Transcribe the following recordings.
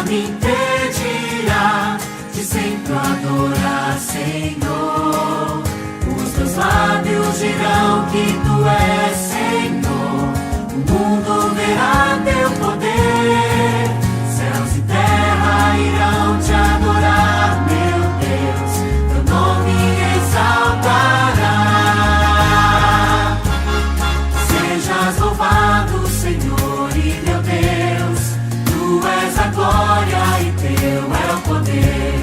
me impedirá de sempre adorar, Senhor. Os meus lábios dirão que Tu és Senhor. O mundo verá Teu poder, céus e terra irão Te adorar, meu Deus. Teu nome exaltará. Sejas louvado, Senhor e meu Deus. Tu és a glória e Teu é o poder.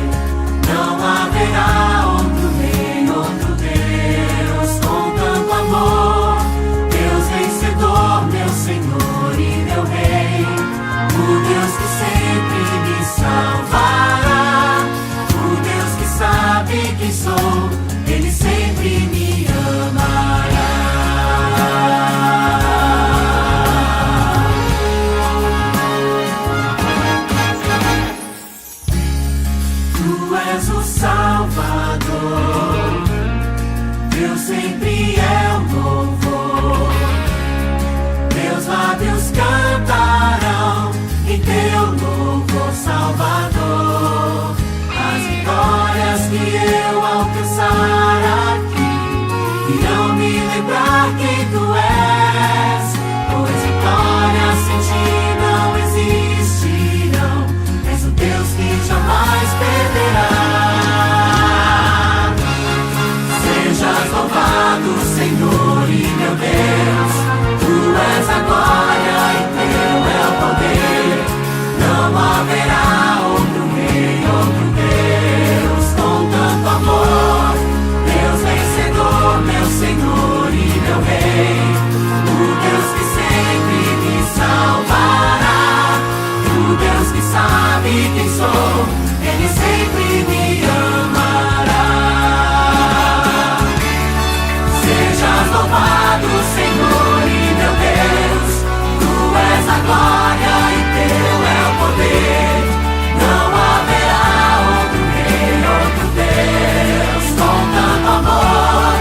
Não haverá outro rei, outro Deus com tanto amor. Deus vencedor, meu Senhor e meu Rei. O Deus que sempre me salvará. O Deus que sabe quem sou. Ele sempre me amará. Tu és o Salvador, Deus sempre é o louvor. Meus lábios cantarão em Teu louvor, Salvador. As vitórias que eu alcançar aqui irão me lembrar quem Tu és, pois vitórias sem Ti não existirão. És o Deus que jamais perderá. Sejas louvado, Senhor e meu Deus. Tu és a glória e Teu é o poder. Não haverá outro rei, outro Deus com tanto amor. Deus vencedor, meu Senhor e meu Rei. O Deus que sempre me salvará. O Deus que sabe quem sou. Ele sempre me amará. Sejas louvado, Senhor e meu Deus. Tu és a glória e Teu é o poder. Não haverá outro rei, outro Deus com tanto amor.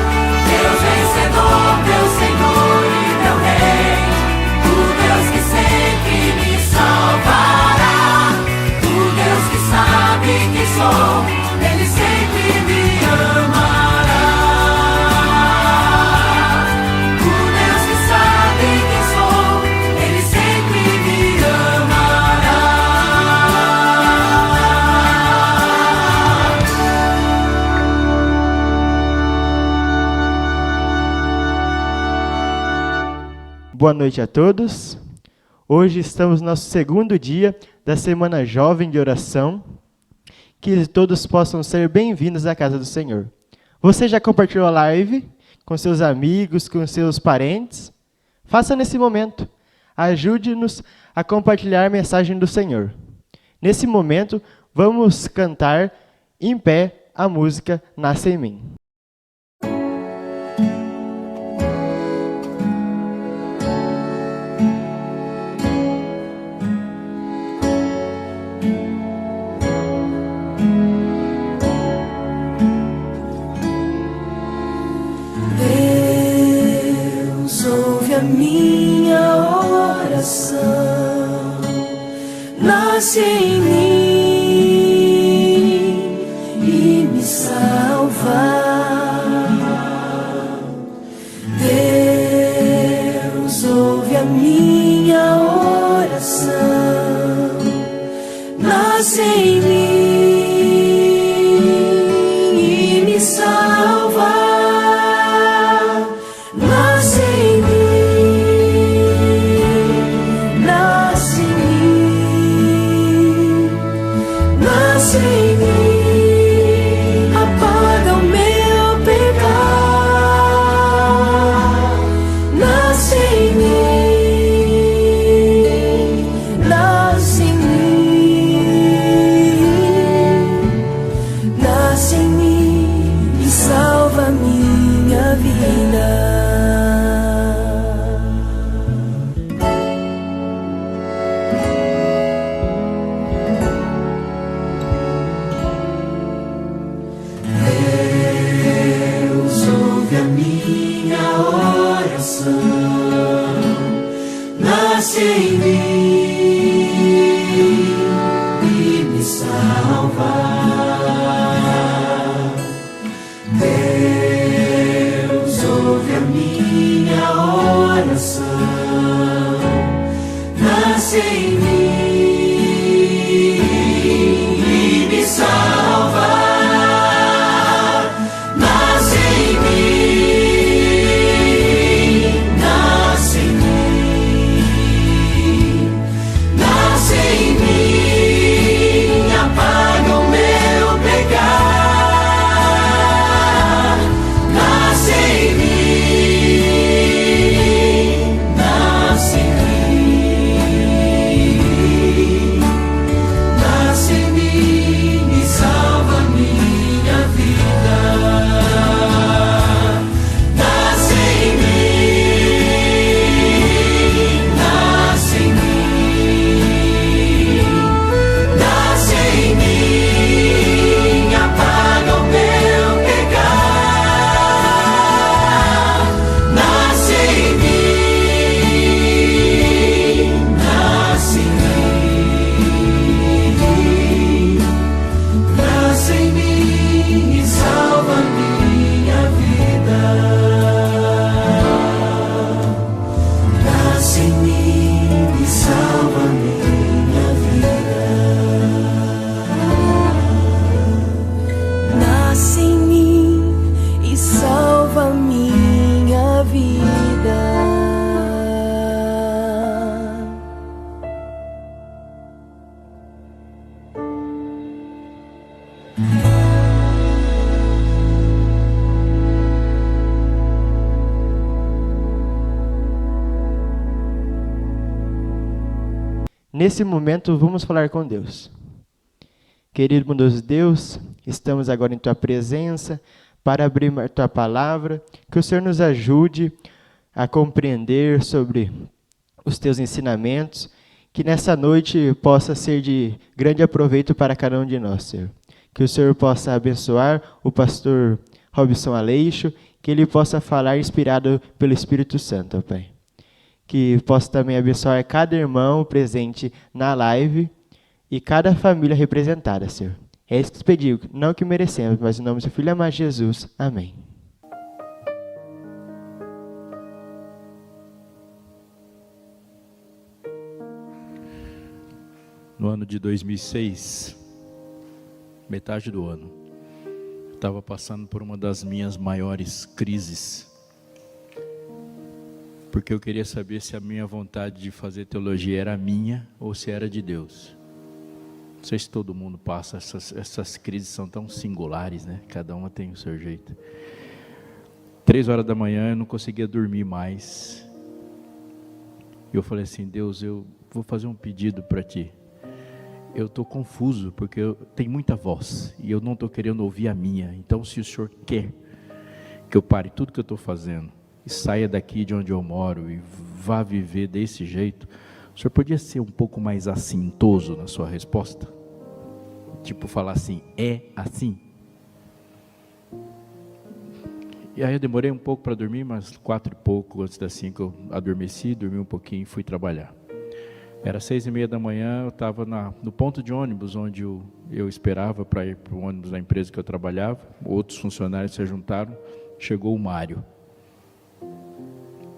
Deus vencedor, meu Senhor e meu Rei. O Deus que sempre me salvará. O Deus que sabe quem sou. Ele sempre me amará. O Deus que sabe quem sou. Ele sempre me amará. Boa noite a todos. Hoje estamos no nosso segundo dia da Semana Jovem de Oração. Que todos possam ser bem-vindos à casa do Senhor. Você já compartilhou a live com seus amigos, com seus parentes? Faça nesse momento. Ajude-nos a compartilhar a mensagem do Senhor. Nesse momento, vamos cantar em pé a música Nasce em Mim. Deus ouve a minha oração, nasce em mim e me salva. Deus ouve a minha oração, nasce em mim e me salva. nasce em mim e em mim e me salva. Nasce em mim, nasce em mim, nasce em mim, apaga o meu pecar. Nasce em mim, nasce em mim, nasce em mim e salva minha vida. Nasce em mim, nasce em mim, nasce em mim, apaga o meu pecar. Nasce em mim, nasce em mim, nasce em mim e salva minha vida. Nasce em mim e salva minha vida. Nasce em mim e salva minha vida. Nesse momento, vamos falar com Deus. Querido bondoso Deus, estamos agora em Tua presença para abrir a Tua palavra, que o Senhor nos ajude a compreender sobre os Teus ensinamentos, que nessa noite possa ser de grande aproveito para cada um de nós, Senhor. Que o Senhor possa abençoar o pastor Robson Aleixo, que ele possa falar inspirado pelo Espírito Santo, ó Pai. Que possa também abençoar cada irmão presente na live e cada família representada, Senhor. É isso que te pedi, não que merecemos, mas em nome do seu Filho amado Jesus. Amém. No ano de 2006, metade do ano, eu estava passando por uma das minhas maiores crises, porque eu queria saber se a minha vontade de fazer teologia era minha ou se era de Deus. Não sei se todo mundo passa, essas crises são tão singulares, né? Cada uma tem o seu jeito. 3 horas da manhã eu não conseguia dormir mais. E eu falei assim: Deus, eu vou fazer um pedido para Ti. Eu estou confuso, porque tem muita voz, e eu não estou querendo ouvir a minha. Então, se o Senhor quer que eu pare tudo que eu estou fazendo, e saia daqui de onde eu moro, e vá viver desse jeito, o Senhor podia ser um pouco mais assintoso na sua resposta? Tipo, falar assim: é assim? E aí eu demorei um pouco para dormir, mas 4 e pouco antes das 5 eu adormeci, dormi um pouquinho e fui trabalhar. Era 6:30 da manhã, eu estava no ponto de ônibus, onde eu esperava para ir para o ônibus da empresa que eu trabalhava. Outros funcionários se juntaram, chegou o Mário.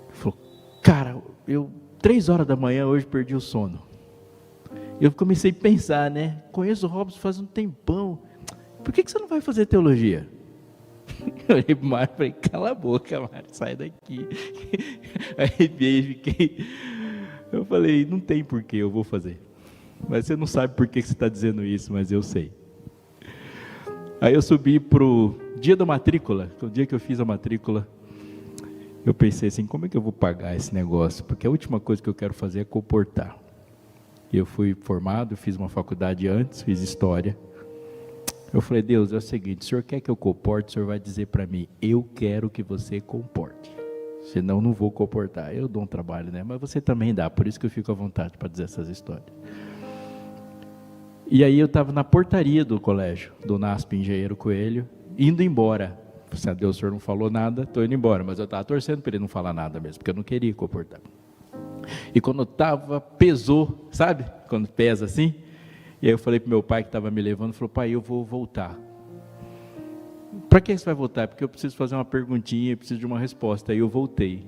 Falou: cara, 3 horas da manhã hoje perdi o sono. Eu comecei a pensar, né? Conheço o Robson faz um tempão. Por que você não vai fazer teologia? Eu olhei para o Mário e falei: cala a boca, Mário, sai daqui. Arrepiei, fiquei... Eu falei: não tem porquê, eu vou fazer. Mas você não sabe por que você está dizendo isso, mas eu sei. Aí eu subi para o dia da matrícula. O dia que eu fiz a matrícula, eu pensei assim: como é que eu vou pagar esse negócio? Porque a última coisa que eu quero fazer é comportar. Eu fui formado, fiz uma faculdade antes, fiz história. Eu falei: Deus, é o seguinte, o Senhor quer que eu comporte, o Senhor vai dizer para mim: eu quero que você comporte. Senão não vou comportar. Eu dou um trabalho, né? Mas você também dá, por isso que eu fico à vontade para dizer essas histórias. E aí eu estava na portaria do colégio, do NASP Engenheiro Coelho, indo embora. Se a Deus, o Senhor não falou nada, estou indo embora. Mas eu estava torcendo para ele não falar nada mesmo, porque eu não queria comportar. E quando eu estava, pesou, sabe? Quando pesa assim. E aí eu falei para meu pai que estava me levando, falou: pai, eu vou voltar. Para que você vai voltar? Porque eu preciso fazer uma perguntinha, eu preciso de uma resposta. Aí eu voltei.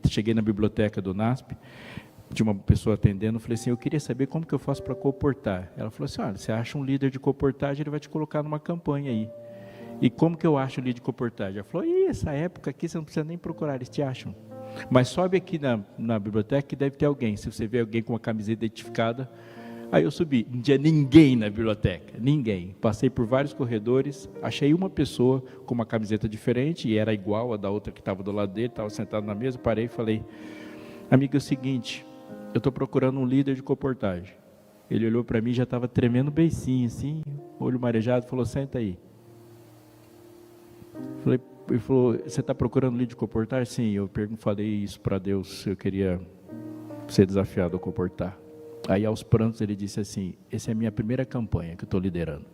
Cheguei na biblioteca do NASP, tinha uma pessoa atendendo, eu falei assim, eu queria saber como que eu faço para coportar. Ela falou assim, olha, você acha um líder de coportagem, ele vai te colocar numa campanha aí. E como que eu acho o líder de coportagem? Ela falou, essa época aqui você não precisa nem procurar, eles te acham. Mas sobe aqui na biblioteca que deve ter alguém. Se você vê alguém com uma camiseta identificada. Aí eu subi, não tinha ninguém na biblioteca, ninguém. Passei por vários corredores, achei uma pessoa com uma camiseta diferente, e era igual a da outra que estava do lado dele, estava sentado na mesa, parei e falei, amigo, é o seguinte, eu estou procurando um líder de coportagem. Ele olhou para mim, já estava tremendo beicinho assim, olho marejado, falou, senta aí. Ele falou, você está procurando um líder de coportagem? Sim, eu falei isso para Deus, eu queria ser desafiado a coportar. Aí aos prantos ele disse assim, essa é a minha primeira campanha que eu estou liderando.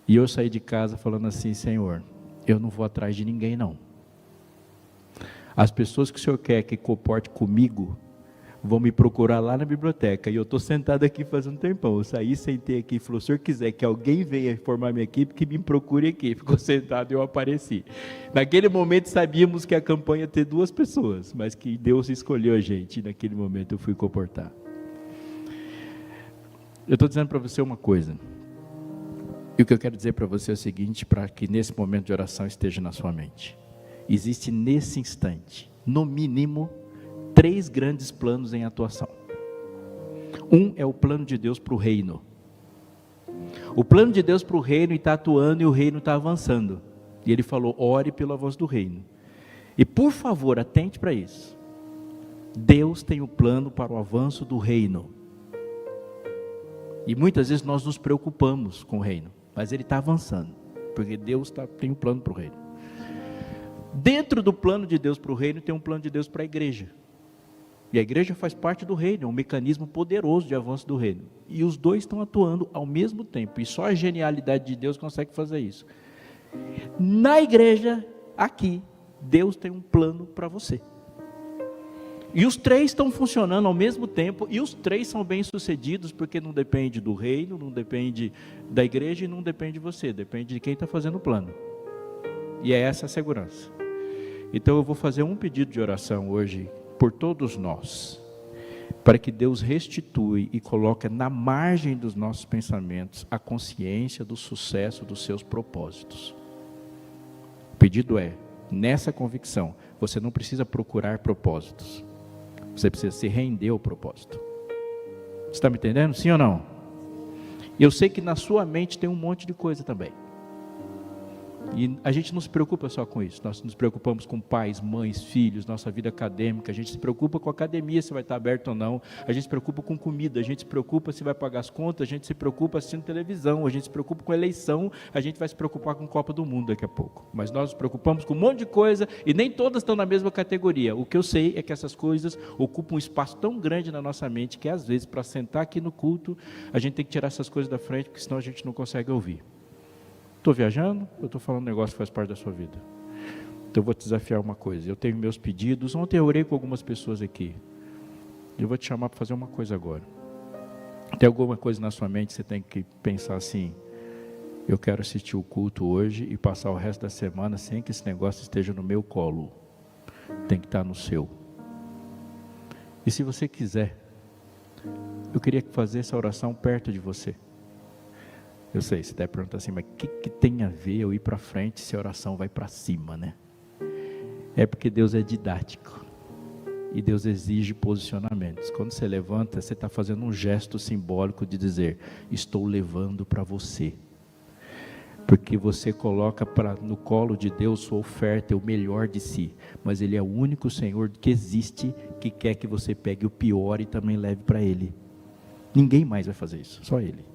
E eu saí de casa falando assim, Senhor, eu não vou atrás de ninguém não. As pessoas que o Senhor quer que comporte comigo, vão me procurar lá na biblioteca. E eu estou sentado aqui fazendo um tempão. Eu saí, sentei aqui e falou, se o Senhor quiser que alguém venha formar minha equipe, que me procure aqui. Ficou sentado e eu apareci. Naquele momento sabíamos que a campanha ia ter 2 pessoas, mas que Deus escolheu a gente. E naquele momento eu fui comportar. Eu estou dizendo para você uma coisa. E o que eu quero dizer para você é o seguinte, para que nesse momento de oração esteja na sua mente. Existe nesse instante, no mínimo, 3 grandes planos em atuação. Um é o plano de Deus para o reino. O plano de Deus para o reino está atuando e o reino está avançando. E ele falou, ore pela voz do reino. E por favor, atente para isso. Deus tem um plano para o avanço do reino. E muitas vezes nós nos preocupamos com o reino, mas ele está avançando, porque Deus tem um plano para o reino. Dentro do plano de Deus para o reino, tem um plano de Deus para a igreja. E a igreja faz parte do reino, é um mecanismo poderoso de avanço do reino. E os 2 estão atuando ao mesmo tempo, e só a genialidade de Deus consegue fazer isso. Na igreja, aqui, Deus tem um plano para você. E os 3 estão funcionando ao mesmo tempo, e os 3 são bem-sucedidos, porque não depende do reino, não depende da igreja, e não depende de você, depende de quem está fazendo o plano. E é essa a segurança. Então eu vou fazer um pedido de oração hoje, por todos nós, para que Deus restitui e coloque na margem dos nossos pensamentos a consciência do sucesso dos seus propósitos. O pedido é, nessa convicção, você não precisa procurar propósitos, você precisa se render ao propósito. Você está me entendendo? Sim ou não? Eu sei que na sua mente tem um monte de coisa também. E a gente não se preocupa só com isso, nós nos preocupamos com pais, mães, filhos, nossa vida acadêmica, a gente se preocupa com a academia, se vai estar aberto ou não, a gente se preocupa com comida, a gente se preocupa se vai pagar as contas, a gente se preocupa assistindo televisão, a gente se preocupa com eleição, a gente vai se preocupar com Copa do Mundo daqui a pouco. Mas nós nos preocupamos com um monte de coisa e nem todas estão na mesma categoria. O que eu sei é que essas coisas ocupam um espaço tão grande na nossa mente que às vezes para sentar aqui no culto, a gente tem que tirar essas coisas da frente, porque senão a gente não consegue ouvir. Estou viajando? Eu estou falando um negócio que faz parte da sua vida. Então eu vou te desafiar uma coisa. Eu tenho meus pedidos. Ontem eu orei com algumas pessoas aqui. Eu vou te chamar para fazer uma coisa agora. Tem alguma coisa na sua mente que você tem que pensar assim, eu quero assistir o culto hoje e passar o resto da semana sem que esse negócio esteja no meu colo. Tem que estar no seu. E se você quiser, eu queria fazer essa oração perto de você. Eu sei, você deve perguntar assim, mas o que tem a ver eu ir para frente se a oração vai para cima, né? É porque Deus é didático. E Deus exige posicionamentos. Quando você levanta, você está fazendo um gesto simbólico de dizer, estou levando para você. Porque você coloca no colo de Deus sua oferta, o melhor de si. Mas Ele é o único Senhor que existe, que quer que você pegue o pior e também leve para Ele. Ninguém mais vai fazer isso, só Ele.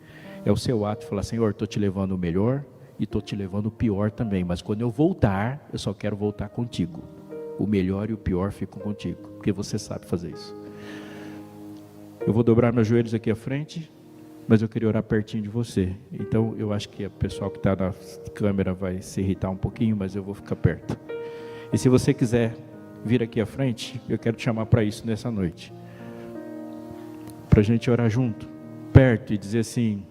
É o seu ato de falar, Senhor, estou te levando o melhor e estou te levando o pior também. Mas quando eu voltar, eu só quero voltar contigo. O melhor e o pior ficam contigo, porque você sabe fazer isso. Eu vou dobrar meus joelhos aqui à frente, mas eu queria orar pertinho de você. Então eu acho que o pessoal que está na câmera vai se irritar um pouquinho, mas eu vou ficar perto. E se você quiser vir aqui à frente, eu quero te chamar para isso nessa noite. Para a gente orar junto, perto e dizer assim...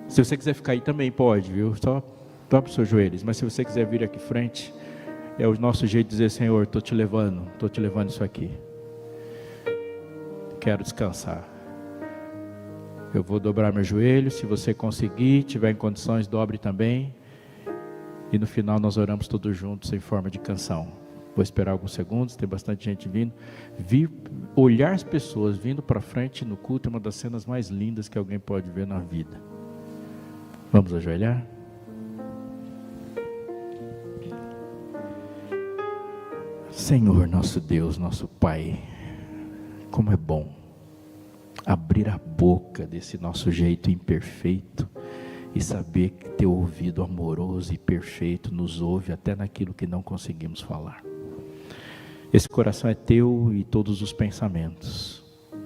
Se você quiser ficar aí também pode, viu? Só dobra os seus joelhos. Mas se você quiser vir aqui frente, é o nosso jeito de dizer, Senhor, estou te levando isso aqui. quero descansar. Eu vou dobrar meu joelho, se você conseguir, tiver em condições, dobre também. E no final nós oramos todos juntos em forma de canção. Vou esperar alguns segundos, tem bastante gente vindo. Olhar as pessoas vindo para frente no culto é uma das cenas mais lindas que alguém pode ver na vida. Vamos ajoelhar? Senhor, nosso Deus, nosso Pai, como é bom abrir a boca desse nosso jeito imperfeito e saber que teu ouvido amoroso e perfeito nos ouve até naquilo que não conseguimos falar. Esse coração é teu e todos os pensamentos.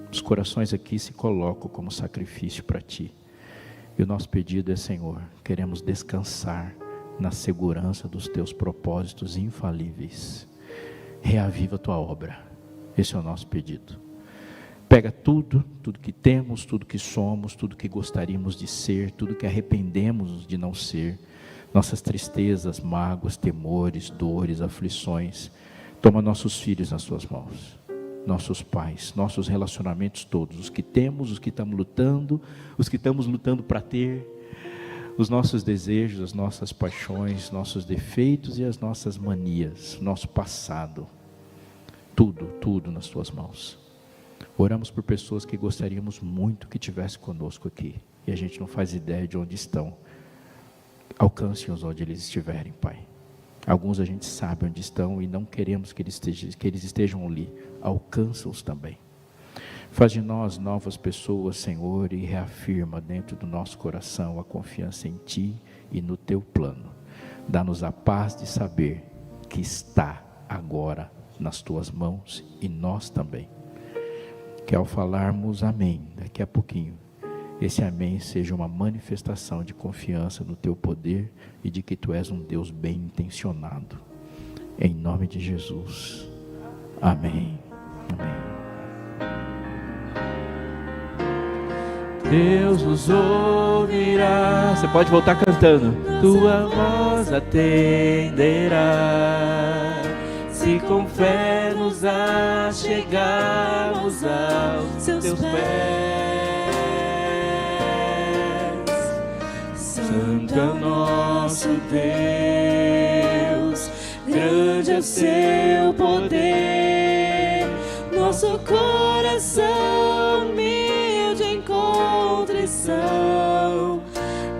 Os corações aqui se colocam como sacrifício para ti. E o nosso pedido é, Senhor, queremos descansar na segurança dos teus propósitos infalíveis. Reaviva a tua obra. Esse é o nosso pedido. Pega tudo que temos, tudo que somos, tudo que gostaríamos de ser, tudo que arrependemos de não ser, nossas tristezas, mágoas, temores, dores, aflições. Toma nossos filhos nas suas mãos, nossos pais, nossos relacionamentos todos, os que temos, os que estamos lutando para ter, os nossos desejos, as nossas paixões, nossos defeitos e as nossas manias, nosso passado, tudo nas tuas mãos. Oramos por pessoas que gostaríamos muito que estivesse conosco aqui, e a gente não faz ideia de onde estão. Alcance-os onde eles estiverem, Pai. Alguns a gente sabe onde estão e não queremos que eles estejam ali. Alcança-os também. Faz de nós novas pessoas, Senhor, e reafirma dentro do nosso coração a confiança em Ti e no Teu plano. Dá-nos a paz de saber que está agora nas Tuas mãos e nós também. Que ao falarmos amém, daqui a pouquinho, esse amém seja uma manifestação de confiança no Teu poder e de que Tu és um Deus bem intencionado. Em nome de Jesus. Amém. Amém. Deus nos ouvirá. Você pode voltar cantando. Tua voz atenderá. Se com fé nos achegarmos aos Teus pés. Santo é o nosso Deus, grande é o seu poder. Nosso coração humilde em contrição,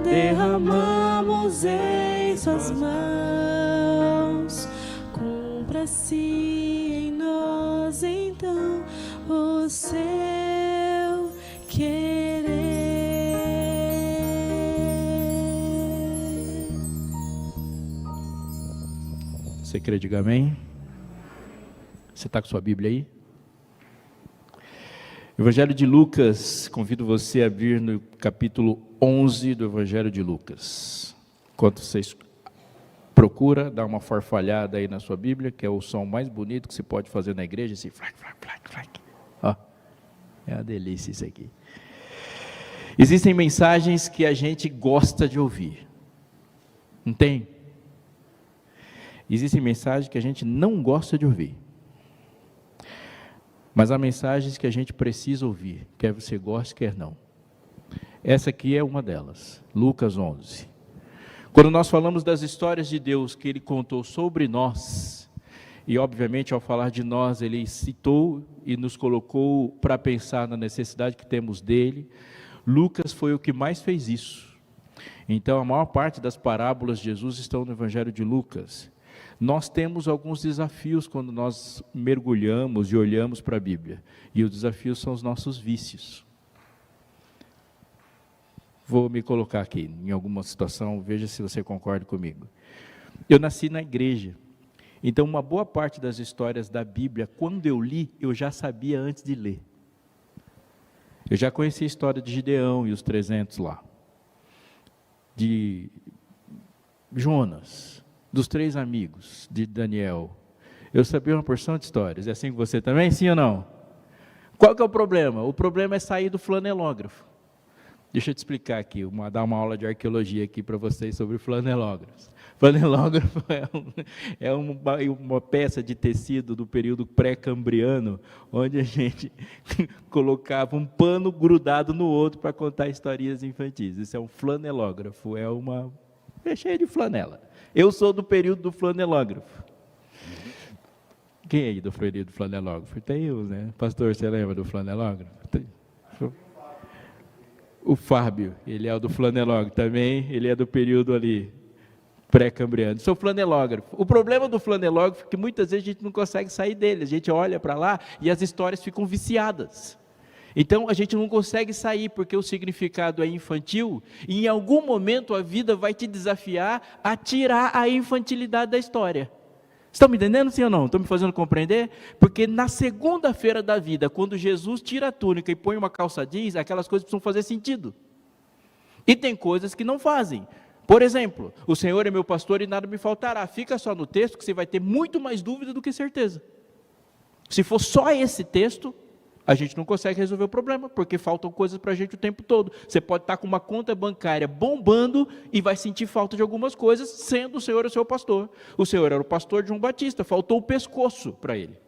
derramamos em suas mãos. Cumpra-se em nós então o seu querer. Você crê, diga amém. Você está com sua Bíblia aí? Evangelho de Lucas, convido você a abrir no capítulo 11 do Evangelho de Lucas. Enquanto vocês procuram, dá uma farfalhada aí na sua Bíblia, que é o som mais bonito que se pode fazer na igreja, esse flac, flac, flac, flac. Ó, é uma delícia isso aqui. Existem mensagens que a gente gosta de ouvir, não tem? Existem mensagens que a gente não gosta de ouvir. Mas há mensagens que a gente precisa ouvir, quer você goste, quer não. Essa aqui é uma delas, Lucas 11. Quando nós falamos das histórias de Deus que Ele contou sobre nós, e obviamente ao falar de nós, Ele citou e nos colocou para pensar na necessidade que temos dEle, Lucas foi o que mais fez isso. Então a maior parte das parábolas de Jesus estão no Evangelho de Lucas. Nós temos alguns desafios quando nós mergulhamos e olhamos para a Bíblia. E os desafios são os nossos vícios. Vou me colocar aqui em alguma situação, veja se você concorda comigo. Eu nasci na igreja. Então uma boa parte das histórias da Bíblia, quando eu li, eu já sabia antes de ler. Eu já conhecia a história de Gideão e os 300 lá. De Jonas. Dos 3 amigos de Daniel. Eu sabia uma porção de histórias. É assim com você também? Sim ou não? Qual que é o problema? O problema é sair do flanelógrafo. Deixa eu te explicar aqui, dar uma aula de arqueologia aqui para vocês sobre flanelógrafos. Flanelógrafo é uma peça de tecido do período pré-cambriano, onde a gente colocava um pano grudado no outro para contar historinhas infantis. Isso é um flanelógrafo, é cheio de flanela. Eu sou do período do flanelógrafo. Quem é aí do período do flanelógrafo? Tem uns, né? Pastor, você lembra do flanelógrafo? O Fábio, ele é o do flanelógrafo também, ele é do período ali pré-cambriano. Sou flanelógrafo. O problema do flanelógrafo é que muitas vezes a gente não consegue sair dele, a gente olha para lá e as histórias ficam viciadas. Então a gente não consegue sair porque o significado é infantil e em algum momento a vida vai te desafiar a tirar a infantilidade da história. Estão me entendendo, sim ou não? Estão me fazendo compreender? Porque na segunda-feira da vida, quando Jesus tira a túnica e põe uma calça jeans, aquelas coisas precisam fazer sentido. E tem coisas que não fazem. Por exemplo, o Senhor é meu pastor e nada me faltará. Fica só no texto que você vai ter muito mais dúvida do que certeza. Se for só esse texto, a gente não consegue resolver o problema, porque faltam coisas para a gente o tempo todo. Você pode estar com uma conta bancária bombando e vai sentir falta de algumas coisas, sendo o Senhor o seu pastor. O Senhor era o pastor de João Batista, faltou o pescoço para ele.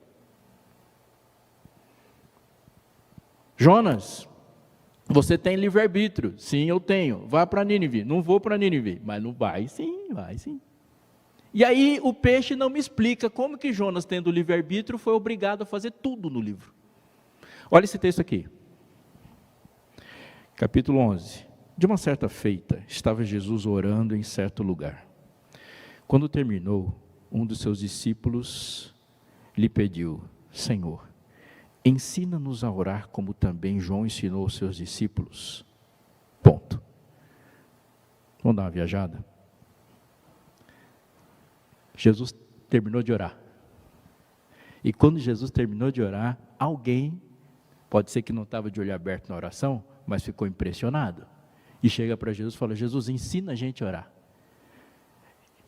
Jonas, você tem livre-arbítrio? Sim, eu tenho. Vá para Nínive. Não vou para Nínive, mas não vai sim, vai sim. E aí o peixe não me explica como que Jonas, tendo livre-arbítrio, foi obrigado a fazer tudo no livro. Olha esse texto aqui, capítulo 11. De uma certa feita, estava Jesus orando em certo lugar. Quando terminou, um dos seus discípulos lhe pediu: Senhor, ensina-nos a orar como também João ensinou os seus discípulos. Ponto. Vamos dar uma viajada? Jesus terminou de orar. E quando Jesus terminou de orar, alguém, pode ser que não estava de olho aberto na oração, mas ficou impressionado. E chega para Jesus e fala: Jesus, ensina a gente a orar.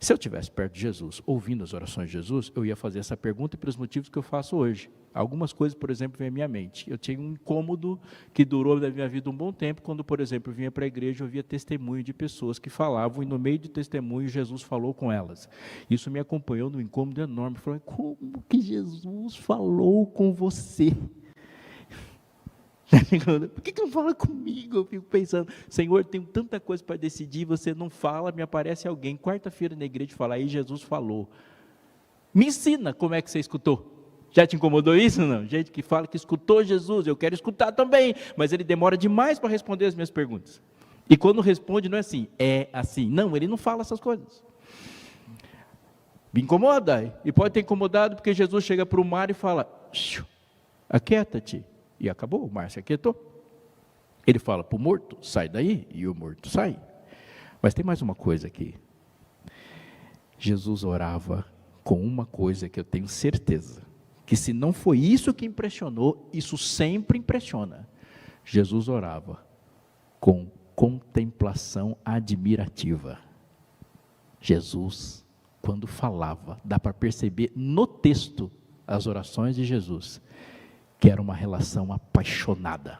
Se eu estivesse perto de Jesus, ouvindo as orações de Jesus, eu ia fazer essa pergunta pelos motivos que eu faço hoje. Algumas coisas, por exemplo, vêm à minha mente. Eu tinha um incômodo que durou na minha vida um bom tempo, quando, por exemplo, eu vinha para a igreja, eu via testemunho de pessoas que falavam, e no meio do testemunho, Jesus falou com elas. Isso me acompanhou num incômodo enorme. Eu falei: como que Jesus falou com você? Por que não fala comigo? Eu fico pensando: Senhor, tenho tanta coisa para decidir, você não fala, me aparece alguém quarta-feira na igreja e fala: aí Jesus falou. Me ensina como é que você escutou. Já te incomodou isso ou não? Gente que fala que escutou Jesus, eu quero escutar também, mas ele demora demais para responder as minhas perguntas. E quando responde não é assim, é assim. Não, ele não fala essas coisas. Me incomoda, e pode ter incomodado porque Jesus chega para o mar e fala: aquieta-te. E acabou, o mar se aquietou. Ele fala para o morto: sai daí, e o morto sai. Mas tem mais uma coisa aqui. Jesus orava com uma coisa que eu tenho certeza, que se não foi isso que impressionou, isso sempre impressiona. Jesus orava com contemplação admirativa. Jesus, quando falava, dá para perceber no texto, as orações de Jesus, que era uma relação apaixonada.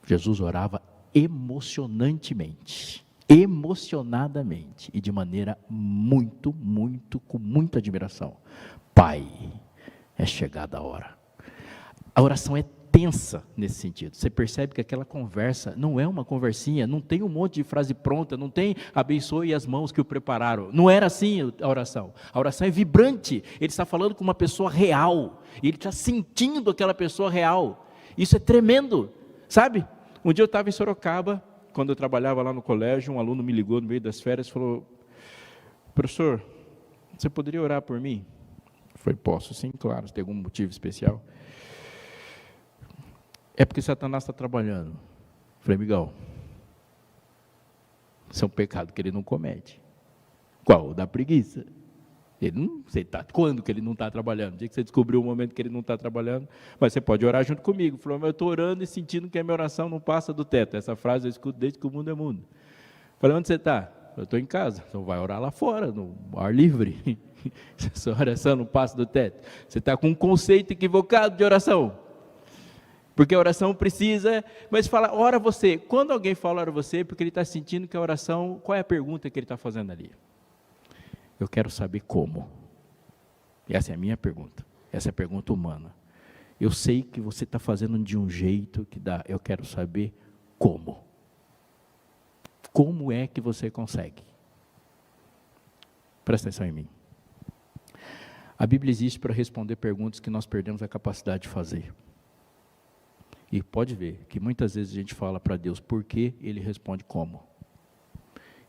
Jesus orava emocionantemente, emocionadamente, e de maneira muito, com muita admiração. Pai, é chegada a hora. A oração é tensa nesse sentido. Você percebe que aquela conversa não é uma conversinha, não tem um monte de frase pronta, não tem abençoe as mãos que o prepararam. Não era assim a oração. A oração é vibrante. Ele está falando com uma pessoa real. E ele está sentindo aquela pessoa real. Isso é tremendo, sabe? Um dia eu estava em Sorocaba, quando eu trabalhava lá no colégio, um aluno me ligou no meio das férias e falou: professor, você poderia orar por mim? Eu falei: posso sim, claro, se tem algum motivo especial. É porque Satanás está trabalhando. Eu falei: amigão, isso é um pecado que ele não comete. Qual? O da preguiça. Ele não sei quando que ele não está trabalhando. No dia que você descobriu o momento que ele não está trabalhando, mas você pode orar junto comigo. Falou: mas eu estou orando e sentindo que a minha oração não passa do teto. Essa frase eu escuto desde que o mundo é mundo. Falei: onde você está? Eu estou em casa. Então vai orar lá fora, no ar livre. Essa oração não passa do teto. Você está com um conceito equivocado de oração. Porque a oração precisa, mas fala, ora você. Quando alguém fala ora você, porque ele está sentindo que a oração, qual é a pergunta que ele está fazendo ali? Eu quero saber como. Essa é a minha pergunta. Essa é a pergunta humana. Eu sei que você está fazendo de um jeito que dá, eu quero saber como. Como é que você consegue? Presta atenção em mim. A Bíblia existe para responder perguntas que nós perdemos a capacidade de fazer. E pode ver que muitas vezes a gente fala para Deus por quê, Ele responde como.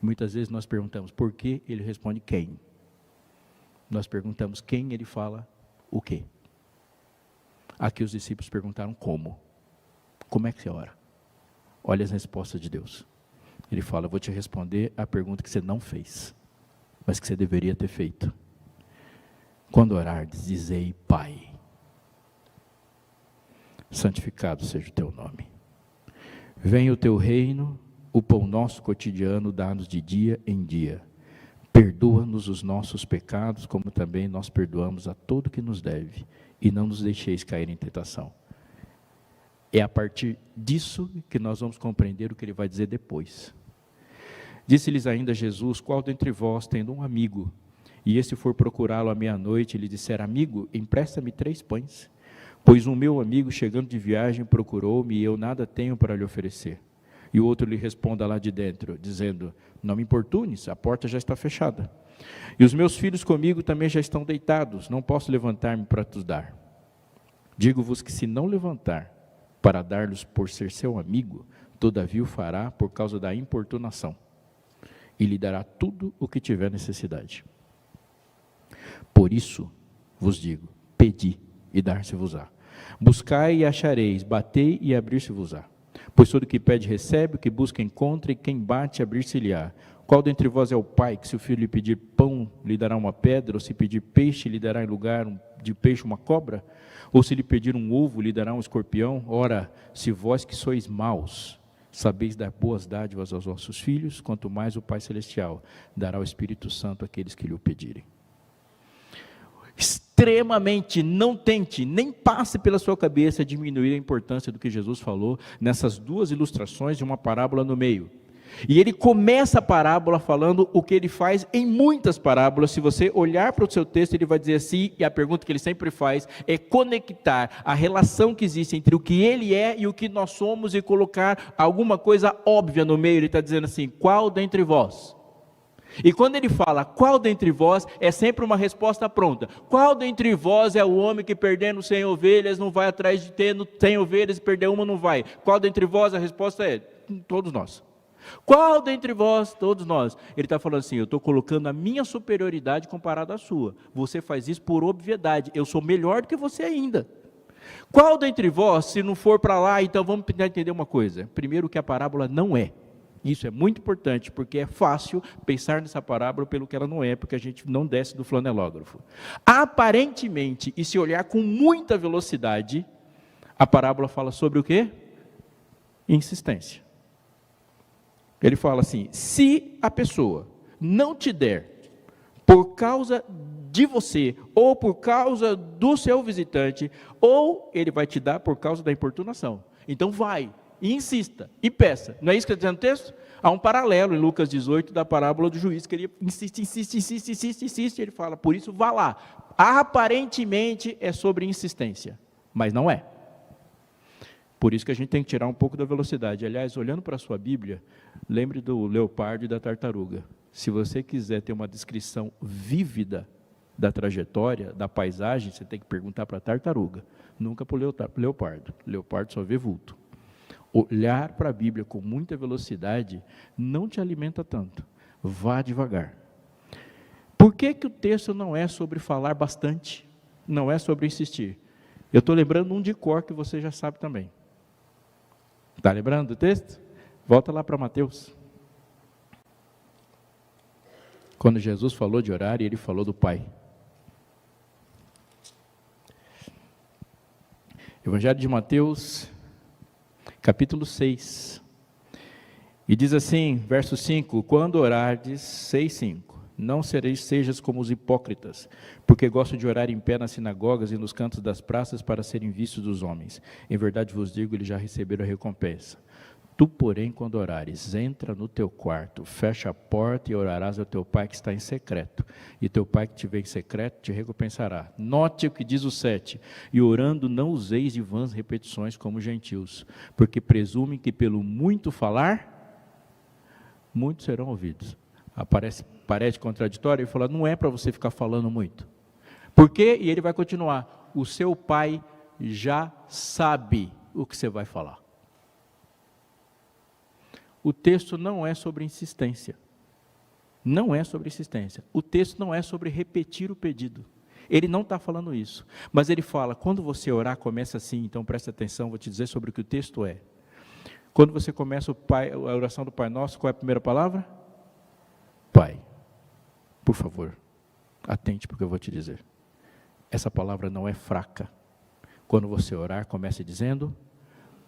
Muitas vezes nós perguntamos por quê, Ele responde quem. Nós perguntamos quem, Ele fala o quê. Aqui os discípulos perguntaram como. Como é que você ora? Olha as respostas de Deus. Ele fala, eu vou te responder a pergunta que você não fez, mas que você deveria ter feito. Quando orardes, dizei, Pai, santificado seja o teu nome. Venha o teu reino, o pão nosso cotidiano dá-nos de dia em dia. Perdoa-nos os nossos pecados, como também nós perdoamos a todo que nos deve, e não nos deixeis cair em tentação. É a partir disso que nós vamos compreender o que ele vai dizer depois. Disse-lhes ainda Jesus, qual dentre vós, tendo um amigo, e esse for procurá-lo à meia-noite, e lhe disser, amigo, empresta-me 3 pães, pois um meu amigo, chegando de viagem, procurou-me, e eu nada tenho para lhe oferecer. E o outro lhe responda lá de dentro, dizendo, não me importunes, a porta já está fechada. E os meus filhos comigo também já estão deitados, não posso levantar-me para te dar. Digo-vos que se não levantar, para dar-lhes por ser seu amigo, todavia o fará por causa da importunação, e lhe dará tudo o que tiver necessidade. Por isso vos digo, pedi e dar-se-vos-á. Buscai e achareis, batei e abrir-se-vos-á. Pois todo que pede recebe, o que busca encontra, e quem bate abrir-se-lhe-á. Qual dentre vós é o pai, que se o filho lhe pedir pão, lhe dará uma pedra, ou se pedir peixe, lhe dará em lugar de peixe uma cobra? Ou se lhe pedir um ovo, lhe dará um escorpião? Ora, se vós que sois maus, sabeis dar boas dádivas aos vossos filhos, quanto mais o Pai Celestial dará o Espírito Santo àqueles que lhe o pedirem. Extremamente, não tente, nem passe pela sua cabeça diminuir a importância do que Jesus falou nessas 2 ilustrações de uma parábola no meio. E ele começa a parábola falando o que ele faz em muitas parábolas. Se você olhar para o seu texto, ele vai dizer assim, e a pergunta que ele sempre faz é conectar a relação que existe entre o que ele é e o que nós somos e colocar alguma coisa óbvia no meio. Ele está dizendo assim, qual dentre vós? E quando ele fala, qual dentre vós, é sempre uma resposta pronta. Qual dentre vós é o homem que perdendo 100 ovelhas não vai atrás de ter 100 ovelhas e perder uma não vai? Qual dentre vós? A resposta é, todos nós. Qual dentre vós? Todos nós. Ele está falando assim, eu estou colocando a minha superioridade comparada à sua. Você faz isso por obviedade, eu sou melhor do que você ainda. Qual dentre vós, se não for para lá, então vamos tentar entender uma coisa. Primeiro, que a parábola não é. Isso é muito importante, porque é fácil pensar nessa parábola pelo que ela não é, porque a gente não desce do flanelógrafo. Aparentemente, e se olhar com muita velocidade, a parábola fala sobre o quê? Insistência. Ele fala assim, se a pessoa não te der, por causa de você, ou por causa do seu visitante, ou ele vai te dar por causa da importunação. Então vai. E insista, e peça. Não é isso que está dizendo o texto? Há um paralelo em Lucas 18 da parábola do juiz, que ele insiste, ele fala, por isso vá lá. Aparentemente é sobre insistência, mas não é. Por isso que a gente tem que tirar um pouco da velocidade. Aliás, olhando para a sua Bíblia, lembre do leopardo e da tartaruga. Se você quiser ter uma descrição vívida da trajetória, da paisagem, você tem que perguntar para a tartaruga, nunca para o leopardo. O leopardo só vê vulto. Olhar para a Bíblia com muita velocidade não te alimenta tanto. Vá devagar. Por que que o texto não é sobre falar bastante? Não é sobre insistir? Eu estou lembrando um de cor que você já sabe também. Está lembrando do texto? Volta lá para Mateus. Quando Jesus falou de orar, e ele falou do Pai. Evangelho de Mateus, capítulo 6, e diz assim, verso 5, quando orardes, 6:5, não sejas como os hipócritas, porque gostam de orar em pé nas sinagogas e nos cantos das praças para serem vistos dos homens. Em verdade vos digo, eles já receberam a recompensa. Tu, porém, quando orares, entra no teu quarto, fecha a porta e orarás ao teu pai que está em secreto. E teu pai que te vê em secreto te recompensará. Note o que diz o 7. E orando não useis de vãs repetições como gentios, porque presumem que pelo muito falar, muitos serão ouvidos. Parece contraditório, ele fala, não é para você ficar falando muito. Por quê? E ele vai continuar, o seu pai já sabe o que você vai falar. O texto não é sobre insistência. Não é sobre insistência. O texto não é sobre repetir o pedido. Ele não está falando isso. Mas ele fala, quando você orar, começa assim, então presta atenção, vou te dizer sobre o que o texto é. Quando você começa a oração do Pai Nosso, qual é a primeira palavra? Pai. Por favor, atente para o que eu vou te dizer. Essa palavra não é fraca. Quando você orar, comece dizendo,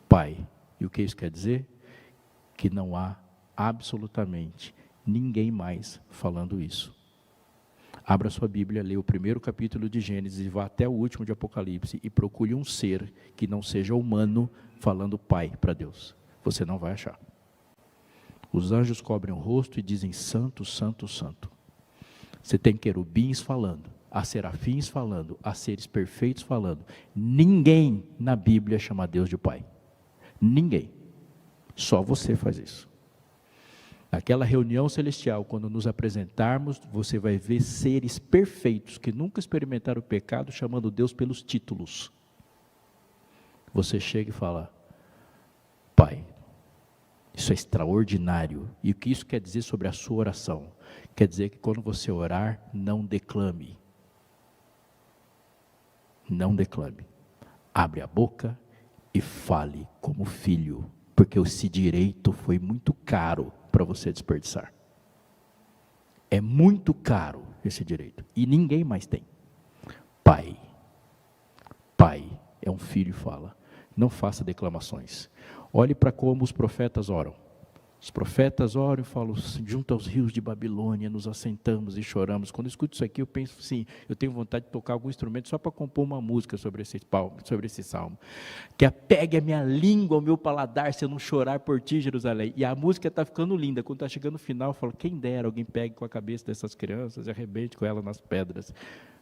Pai. E o que isso quer dizer? Que não há absolutamente ninguém mais falando isso. Abra sua Bíblia, leia o primeiro capítulo de Gênesis e vá até o último de Apocalipse e procure um ser que não seja humano falando Pai para Deus. Você não vai achar. Os anjos cobrem o rosto e dizem Santo, Santo, Santo. Você tem querubins falando, há serafins falando, há seres perfeitos falando. Ninguém na Bíblia chama Deus de Pai. Ninguém. Só você faz isso. Naquela reunião celestial, quando nos apresentarmos, você vai ver seres perfeitos que nunca experimentaram o pecado, chamando Deus pelos títulos. Você chega e fala, Pai, isso é extraordinário. E o que isso quer dizer sobre a sua oração? Quer dizer que quando você orar, não declame. Não declame. Abre a boca e fale como filho. Porque esse direito foi muito caro para você desperdiçar. É muito caro esse direito. E ninguém mais tem. Pai. Pai é um filho e fala. Não faça declamações. Olhe para como os profetas oram. Os profetas oram e falam, junto aos rios de Babilônia, nos assentamos e choramos. Quando eu escuto isso aqui, eu penso assim, eu tenho vontade de tocar algum instrumento só para compor uma música sobre esse salmo. Que apegue a minha língua, ao meu paladar, se eu não chorar por ti, Jerusalém. E a música está ficando linda. Quando está chegando no final, eu falo, quem dera alguém pegue com a cabeça dessas crianças e arrebente com ela nas pedras.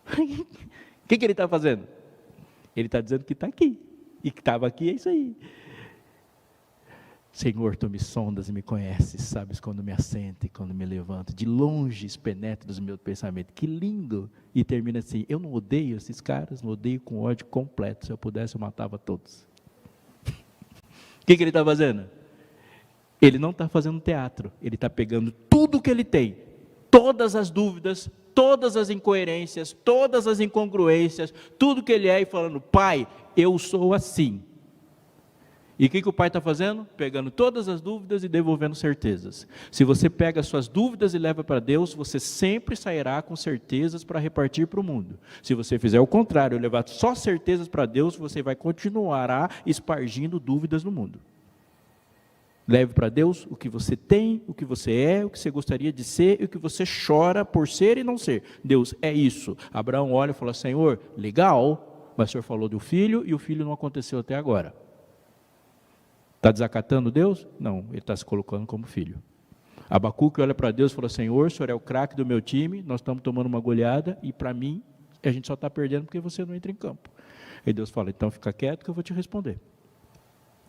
O que ele está fazendo? Ele está dizendo que está aqui. E que estava aqui, é isso aí. Senhor, tu me sondas e me conheces, sabes quando me assento e quando me levanto, de longe penetra dos meus pensamentos, que lindo, e termina assim, eu não odeio esses caras, não odeio com ódio completo, se eu pudesse eu matava todos. O que ele está fazendo? Ele não está fazendo teatro, ele está pegando tudo que ele tem, todas as dúvidas, todas as incoerências, todas as incongruências, tudo que ele é e falando, Pai, eu sou assim. E o que o pai está fazendo? Pegando todas as dúvidas e devolvendo certezas. Se você pega as suas dúvidas e leva para Deus, você sempre sairá com certezas para repartir para o mundo. Se você fizer o contrário, levar só certezas para Deus, você vai continuar espargindo dúvidas no mundo. Leve para Deus o que você tem, o que você é, o que você gostaria de ser e o que você chora por ser e não ser. Deus, é isso. Abraão olha e fala, Senhor, legal, mas o Senhor falou do filho e o filho não aconteceu até agora. Está desacatando Deus? Não, ele está se colocando como filho. Abacuque olha para Deus e fala, Senhor, o Senhor é o craque do meu time, nós estamos tomando uma goleada e para mim, a gente só está perdendo porque você não entra em campo. Aí Deus fala, então fica quieto que eu vou te responder.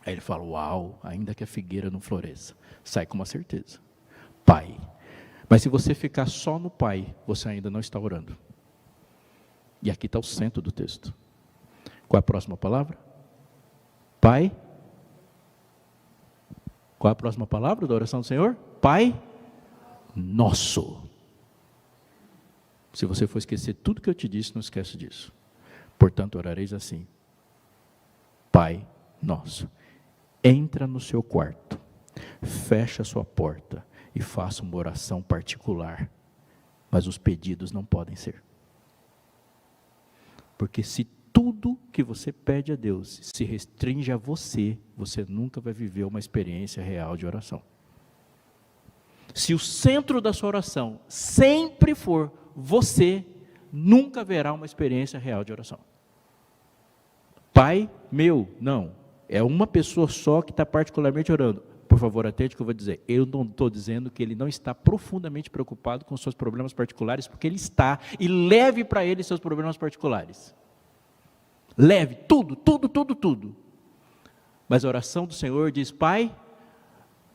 Aí ele fala, uau, ainda que a figueira não floresça. Sai com uma certeza. Pai. Mas se você ficar só no Pai, você ainda não está orando. E aqui está o centro do texto. Qual é a próxima palavra? Pai. Qual é a próxima palavra da oração do Senhor? Pai Nosso. Se você for esquecer tudo que eu te disse, não esquece disso. Portanto, orareis assim. Pai Nosso. Entra no seu quarto, fecha a sua porta e faça uma oração particular. Mas os pedidos não podem ser. Porque se tudo que você pede a Deus se restringe a você, você nunca vai viver uma experiência real de oração. Se o centro da sua oração sempre for você, nunca haverá uma experiência real de oração. Pai meu, não. É uma pessoa só que está particularmente orando. Por favor, atente o que eu vou dizer. Eu não estou dizendo que ele não está profundamente preocupado com seus problemas particulares, porque ele está, e leve para ele seus problemas particulares. Leve tudo, tudo, tudo, tudo. Mas a oração do Senhor diz: Pai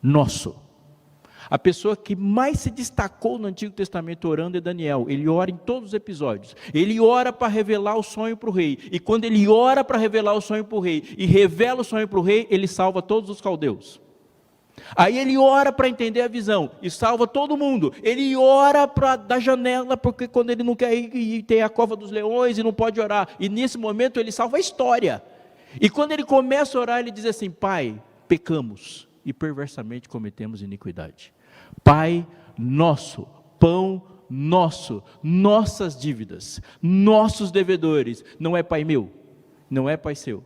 nosso. A pessoa que mais se destacou no Antigo Testamento orando é Daniel. Ele ora em todos os episódios. Ele ora para revelar o sonho para o rei. E quando ele ora para revelar o sonho para o rei, e revela o sonho para o rei, ele salva todos os caldeus. Aí ele ora para entender a visão, e salva todo mundo. Ele ora da janela, porque quando ele não quer ir, tem a cova dos leões e não pode orar. E nesse momento ele salva a história. E quando ele começa a orar, ele diz assim: Pai, pecamos e perversamente cometemos iniquidade. Pai nosso, pão nosso, nossas dívidas, nossos devedores. Não é Pai meu, não é Pai seu.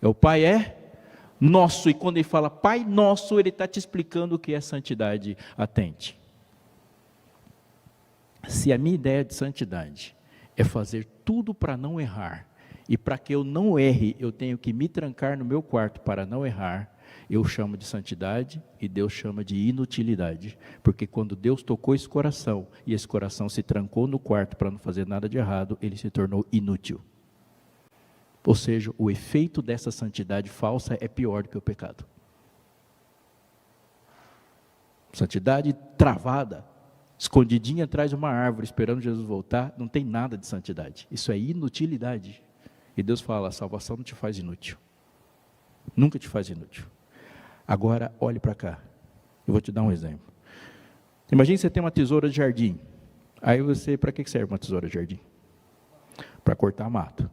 O Pai é nosso. E quando ele fala Pai nosso, ele está te explicando o que é santidade. Atente. Se a minha ideia de santidade é fazer tudo para não errar, e para que eu não erre, eu tenho que me trancar no meu quarto para não errar, eu chamo de santidade e Deus chama de inutilidade. Porque quando Deus tocou esse coração, e esse coração se trancou no quarto para não fazer nada de errado, ele se tornou inútil. Ou seja, o efeito dessa santidade falsa é pior do que o pecado. Santidade travada, escondidinha atrás de uma árvore, esperando Jesus voltar, não tem nada de santidade. Isso é inutilidade. E Deus fala: a salvação não te faz inútil. Nunca te faz inútil. Agora, olhe para cá. Eu vou te dar um exemplo. Imagine que você tem uma tesoura de jardim. Aí você, para que serve uma tesoura de jardim? Para cortar mato.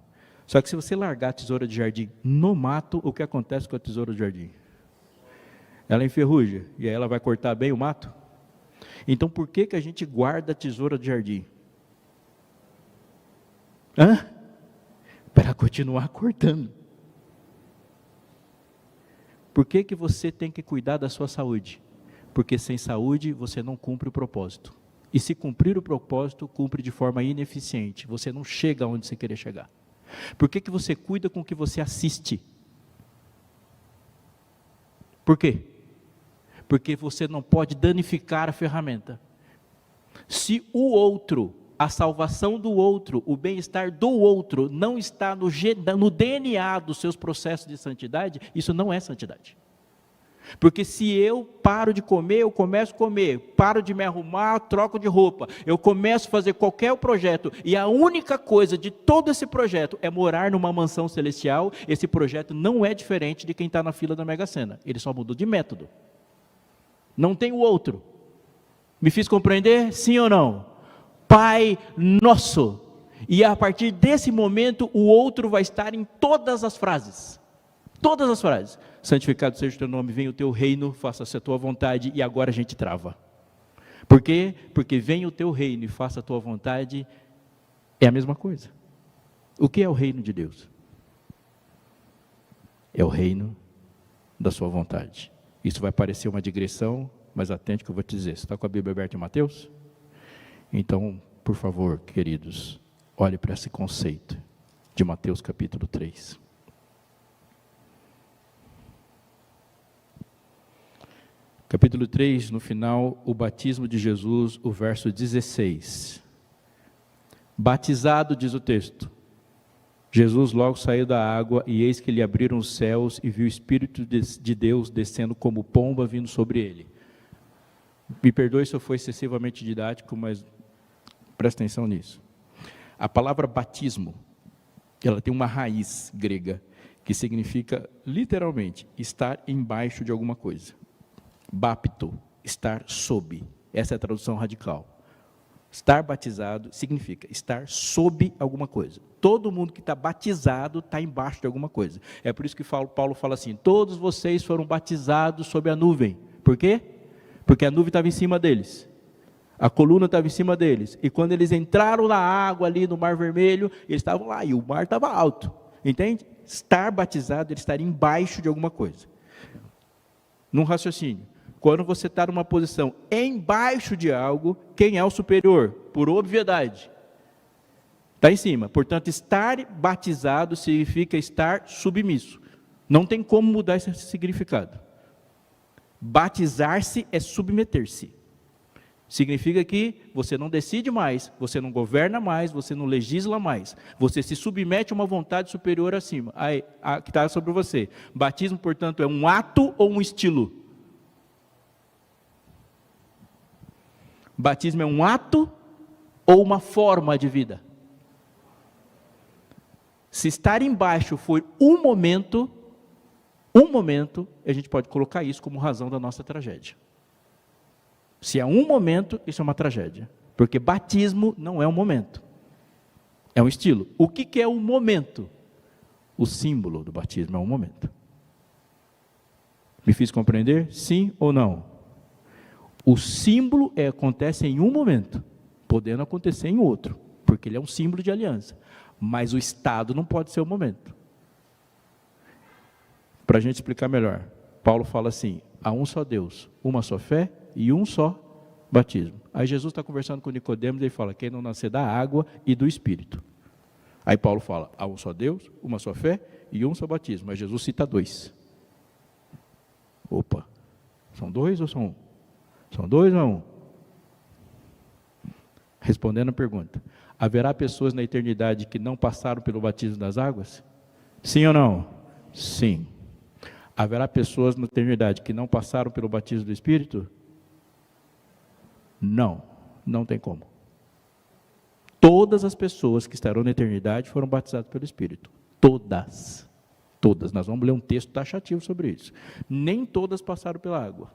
Só que se você largar a tesoura de jardim no mato, o que acontece com a tesoura de jardim? Ela enferruja, e aí ela vai cortar bem o mato? Então por que a gente guarda a tesoura de jardim? Para continuar cortando. Por que você tem que cuidar da sua saúde? Porque sem saúde você não cumpre o propósito. E se cumprir o propósito, cumpre de forma ineficiente. Você não chega onde você querer chegar. Por que você cuida com o que você assiste? Por quê? Porque você não pode danificar a ferramenta. Se o outro, a salvação do outro, o bem-estar do outro, não está no DNA dos seus processos de santidade, isso não é santidade. Porque se eu paro de comer, eu começo a comer, paro de me arrumar, troco de roupa, eu começo a fazer qualquer projeto, e a única coisa de todo esse projeto é morar numa mansão celestial, esse projeto não é diferente de quem está na fila da Mega Sena, ele só mudou de método. Não tem o outro. Me fiz compreender? Sim ou não? Pai nosso. E a partir desse momento, o outro vai estar em todas as frases. Todas as frases. Santificado seja o teu nome, venha o teu reino, faça-se a tua vontade, e agora a gente trava. Por quê? Porque venha o teu reino e faça a tua vontade, é a mesma coisa. O que é o reino de Deus? É o reino da sua vontade. Isso vai parecer uma digressão, mas atente que eu vou te dizer. Você está com a Bíblia aberta em Mateus? Então, por favor, queridos, olhe para esse conceito de Mateus capítulo 3. Capítulo 3, no final, o batismo de Jesus, o verso 16. Batizado, diz o texto, Jesus logo saiu da água, e eis que lhe abriram os céus, e viu o Espírito de Deus descendo como pomba vindo sobre ele. Me perdoe se eu for excessivamente didático, mas presta atenção nisso. A palavra batismo, ela tem uma raiz grega, que significa, literalmente, estar embaixo de alguma coisa. Bapto, estar sob, essa é a tradução radical. Estar batizado significa estar sob alguma coisa. Todo mundo que está batizado está embaixo de alguma coisa. É por isso que Paulo fala assim: todos vocês foram batizados sob a nuvem. Por quê? Porque a nuvem estava em cima deles. A coluna estava em cima deles. E quando eles entraram na água ali no Mar Vermelho, eles estavam lá e o mar estava alto. Entende? Estar batizado é estar embaixo de alguma coisa. Num raciocínio. Quando você está numa posição embaixo de algo, quem é o superior? Por obviedade. Está em cima. Portanto, estar batizado significa estar submisso. Não tem como mudar esse significado. Batizar-se é submeter-se. Significa que você não decide mais, você não governa mais, você não legisla mais. Você se submete a uma vontade superior acima, que está sobre você. Batismo, portanto, é um ato ou um estilo? Batismo é um ato ou uma forma de vida? Se estar embaixo for um momento, a gente pode colocar isso como razão da nossa tragédia. Se é um momento, isso é uma tragédia. Porque batismo não é um momento. É um estilo. O que é o momento? O símbolo do batismo é um momento. Me fiz compreender? Sim ou não? O símbolo acontece em um momento, podendo acontecer em outro, porque ele é um símbolo de aliança. Mas o estado não pode ser o momento. Para a gente explicar melhor, Paulo fala assim: há um só Deus, uma só fé e um só batismo. Aí Jesus está conversando com Nicodemos e ele fala: quem não nascer da água e do Espírito. Aí Paulo fala: há um só Deus, uma só fé e um só batismo. Mas Jesus cita dois. Opa, são dois ou são um? São dois ou um? Respondendo a pergunta: haverá pessoas na eternidade que não passaram pelo batismo das águas? Sim ou não? Sim. Haverá pessoas na eternidade que não passaram pelo batismo do Espírito? Não, não tem como. Todas as pessoas que estarão na eternidade foram batizadas pelo Espírito. Todas. Todas. Nós vamos ler um texto taxativo sobre isso. Nem todas passaram pela água,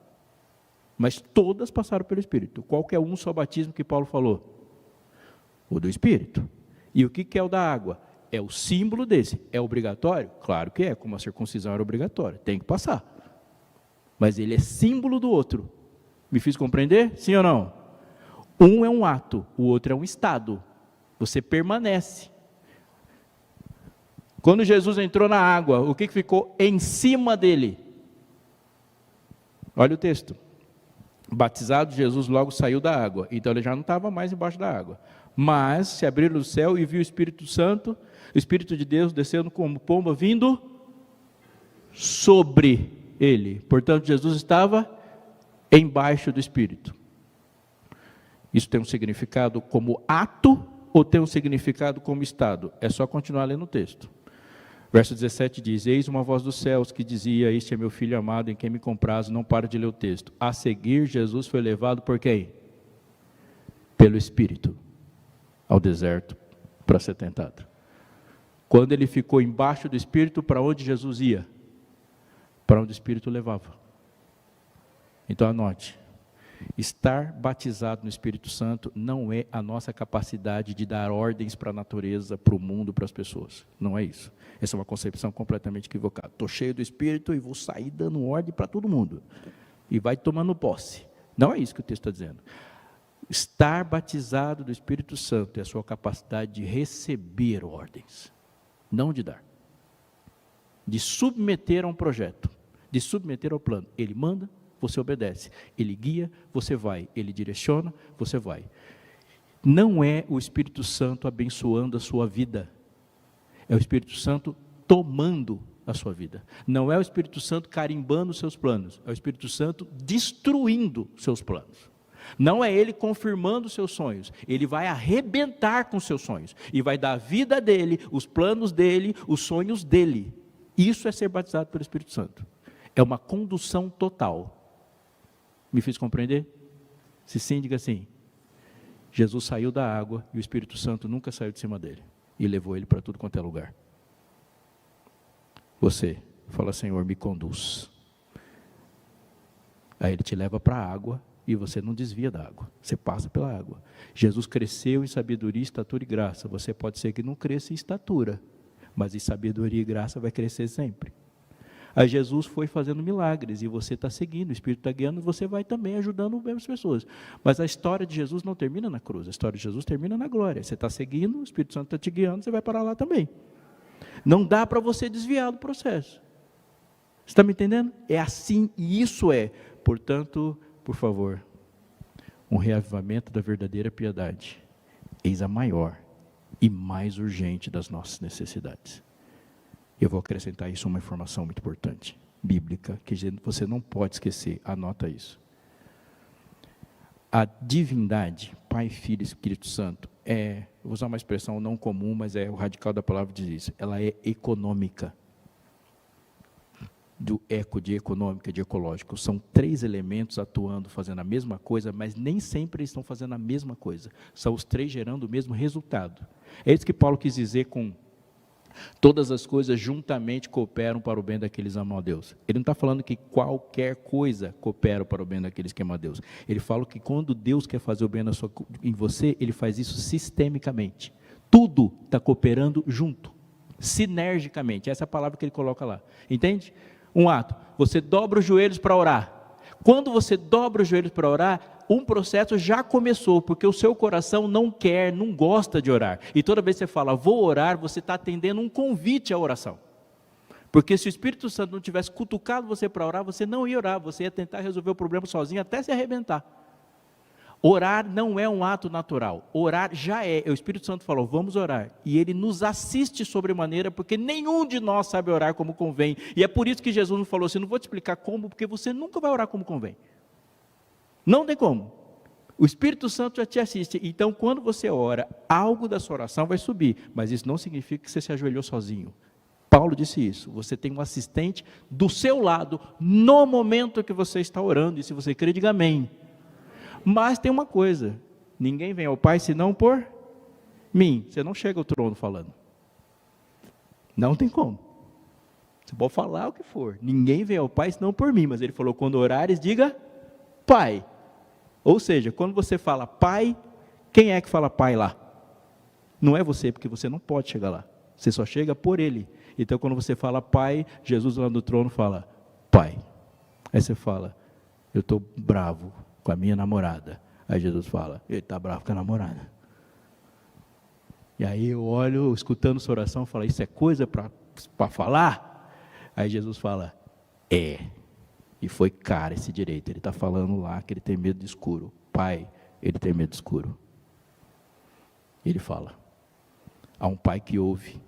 mas todas passaram pelo Espírito. Qual que é um só batismo que Paulo falou? O do Espírito. E o que é o da água? É o símbolo desse. É obrigatório? Claro que é, como a circuncisão era obrigatória. Tem que passar. Mas ele é símbolo do outro. Me fiz compreender? Sim ou não? Um é um ato, o outro é um estado. Você permanece. Quando Jesus entrou na água, o que ficou em cima dele? Olha o texto. Batizado, Jesus logo saiu da água. Então ele já não estava mais embaixo da água. Mas se abriram o céu e viu o Espírito Santo, o Espírito de Deus descendo como pomba, vindo sobre ele. Portanto, Jesus estava embaixo do Espírito. Isso tem um significado como ato ou tem um significado como estado? É só continuar lendo o texto. Verso 17 diz: eis uma voz dos céus que dizia: este é meu filho amado em quem me comprazo. Não para de ler o texto. A seguir, Jesus foi levado por quem? Pelo Espírito ao deserto para ser tentado. Quando ele ficou embaixo do Espírito, para onde Jesus ia? Para onde o Espírito levava. Então anote: estar batizado no Espírito Santo não é a nossa capacidade de dar ordens para a natureza, para o mundo, para as pessoas. Não é isso. Essa é uma concepção completamente equivocada. Estou cheio do Espírito e vou sair dando ordem para todo mundo. E vai tomando posse. Não é isso que o texto está dizendo. Estar batizado do Espírito Santo é a sua capacidade de receber ordens, não de dar. De submeter a um projeto, de submeter ao plano. Ele manda, você obedece. Ele guia, você vai. Ele direciona, você vai. Não é o Espírito Santo abençoando a sua vida. É o Espírito Santo tomando a sua vida. Não é o Espírito Santo carimbando os seus planos. É o Espírito Santo destruindo seus planos. Não é ele confirmando os seus sonhos. Ele vai arrebentar com os seus sonhos. E vai dar a vida dele, os planos dele, os sonhos dele. Isso é ser batizado pelo Espírito Santo. É uma condução total. Me fiz compreender? Se sim, diga sim. Jesus saiu da água e o Espírito Santo nunca saiu de cima dele. E levou ele para tudo quanto é lugar. Você fala: Senhor, me conduz. Aí ele te leva para a água e você não desvia da água. Você passa pela água. Jesus cresceu em sabedoria, estatura e graça. Você pode ser que não cresça em estatura, mas em sabedoria e graça vai crescer sempre. Aí Jesus foi fazendo milagres e você está seguindo, o Espírito está guiando e você vai também ajudando as pessoas. Mas a história de Jesus não termina na cruz, a história de Jesus termina na glória. Você está seguindo, o Espírito Santo está te guiando, você vai parar lá também. Não dá para você desviar do processo. Você está me entendendo? É assim, e isso é Portanto, por favor, um reavivamento da verdadeira piedade, eis a maior e mais urgente das nossas necessidades. Eu vou acrescentar isso uma informação muito importante, bíblica, que você não pode esquecer, anota isso. A divindade, Pai, Filho e Espírito Santo, vou usar uma expressão não comum, mas o radical da palavra diz isso, ela é econômica. Do eco, de econômica, de ecológico. São 3 elementos atuando, fazendo a mesma coisa, mas nem sempre eles estão fazendo a mesma coisa. São os 3 gerando o mesmo resultado. É isso que Paulo quis dizer com todas as coisas juntamente cooperam para o bem daqueles que amam a Deus. Ele não está falando que qualquer coisa coopera para o bem daqueles que amam a Deus. Ele fala que quando Deus quer fazer o bem em você, Ele faz isso sistemicamente. Tudo está cooperando junto, sinergicamente. Essa é a palavra que ele coloca lá. Entende? Um ato, você dobra os joelhos para orar. Quando você dobra os joelhos para orar, um processo já começou, porque o seu coração não quer, não gosta de orar. E toda vez que você fala, vou orar, você está atendendo um convite à oração. Porque se o Espírito Santo não tivesse cutucado você para orar, você não ia orar, você ia tentar resolver o problema sozinho até se arrebentar. Orar não é um ato natural, orar já é. O Espírito Santo falou, vamos orar, e Ele nos assiste sobremaneira, porque nenhum de nós sabe orar como convém, e é por isso que Jesus nos falou assim, não vou te explicar como, porque você nunca vai orar como convém, não tem como, o Espírito Santo já te assiste. Então quando você ora, algo da sua oração vai subir, mas isso não significa que você se ajoelhou sozinho. Paulo disse isso, você tem um assistente do seu lado, no momento que você está orando, e se você crê, diga amém. Mas tem uma coisa, ninguém vem ao Pai senão por mim. Você não chega ao trono falando. Não tem como. Você pode falar o que for. Ninguém vem ao Pai senão por mim. Mas ele falou, quando orares, diga Pai. Ou seja, quando você fala Pai, quem é que fala Pai lá? Não é você, porque você não pode chegar lá. Você só chega por Ele. Então quando você fala Pai, Jesus lá no trono fala Pai. Aí você fala, eu estou bravo com a minha namorada. Aí Jesus fala, ele está bravo com a namorada. E aí eu olho, escutando sua oração, falo, isso é coisa para falar? Aí Jesus fala, e foi cara esse direito, ele está falando lá que ele tem medo de escuro. Pai, ele tem medo de escuro. Ele fala, há um pai que ouve,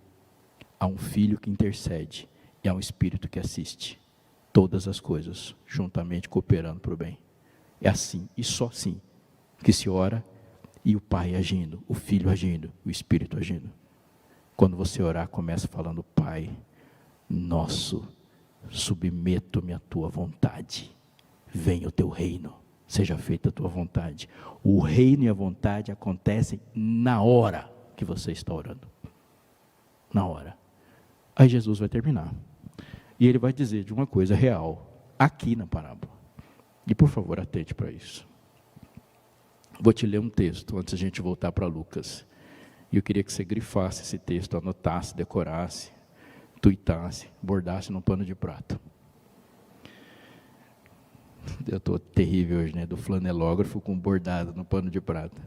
há um filho que intercede, e há um espírito que assiste. Todas as coisas, juntamente cooperando para o bem. É assim, e só assim, que se ora, e o Pai agindo, o Filho agindo, o Espírito agindo. Quando você orar, começa falando, Pai nosso, submeto-me à tua vontade, venha o teu reino, seja feita a tua vontade. O reino e a vontade acontecem na hora que você está orando. Na hora. Aí Jesus vai terminar. E ele vai dizer de uma coisa real, aqui na parábola. E por favor, atente para isso. Vou te ler um texto, antes a gente voltar para Lucas. E eu queria que você grifasse esse texto, anotasse, decorasse, tuitasse, bordasse num pano de prata. Eu estou terrível hoje, né? Do flanelógrafo com bordado no pano de prata.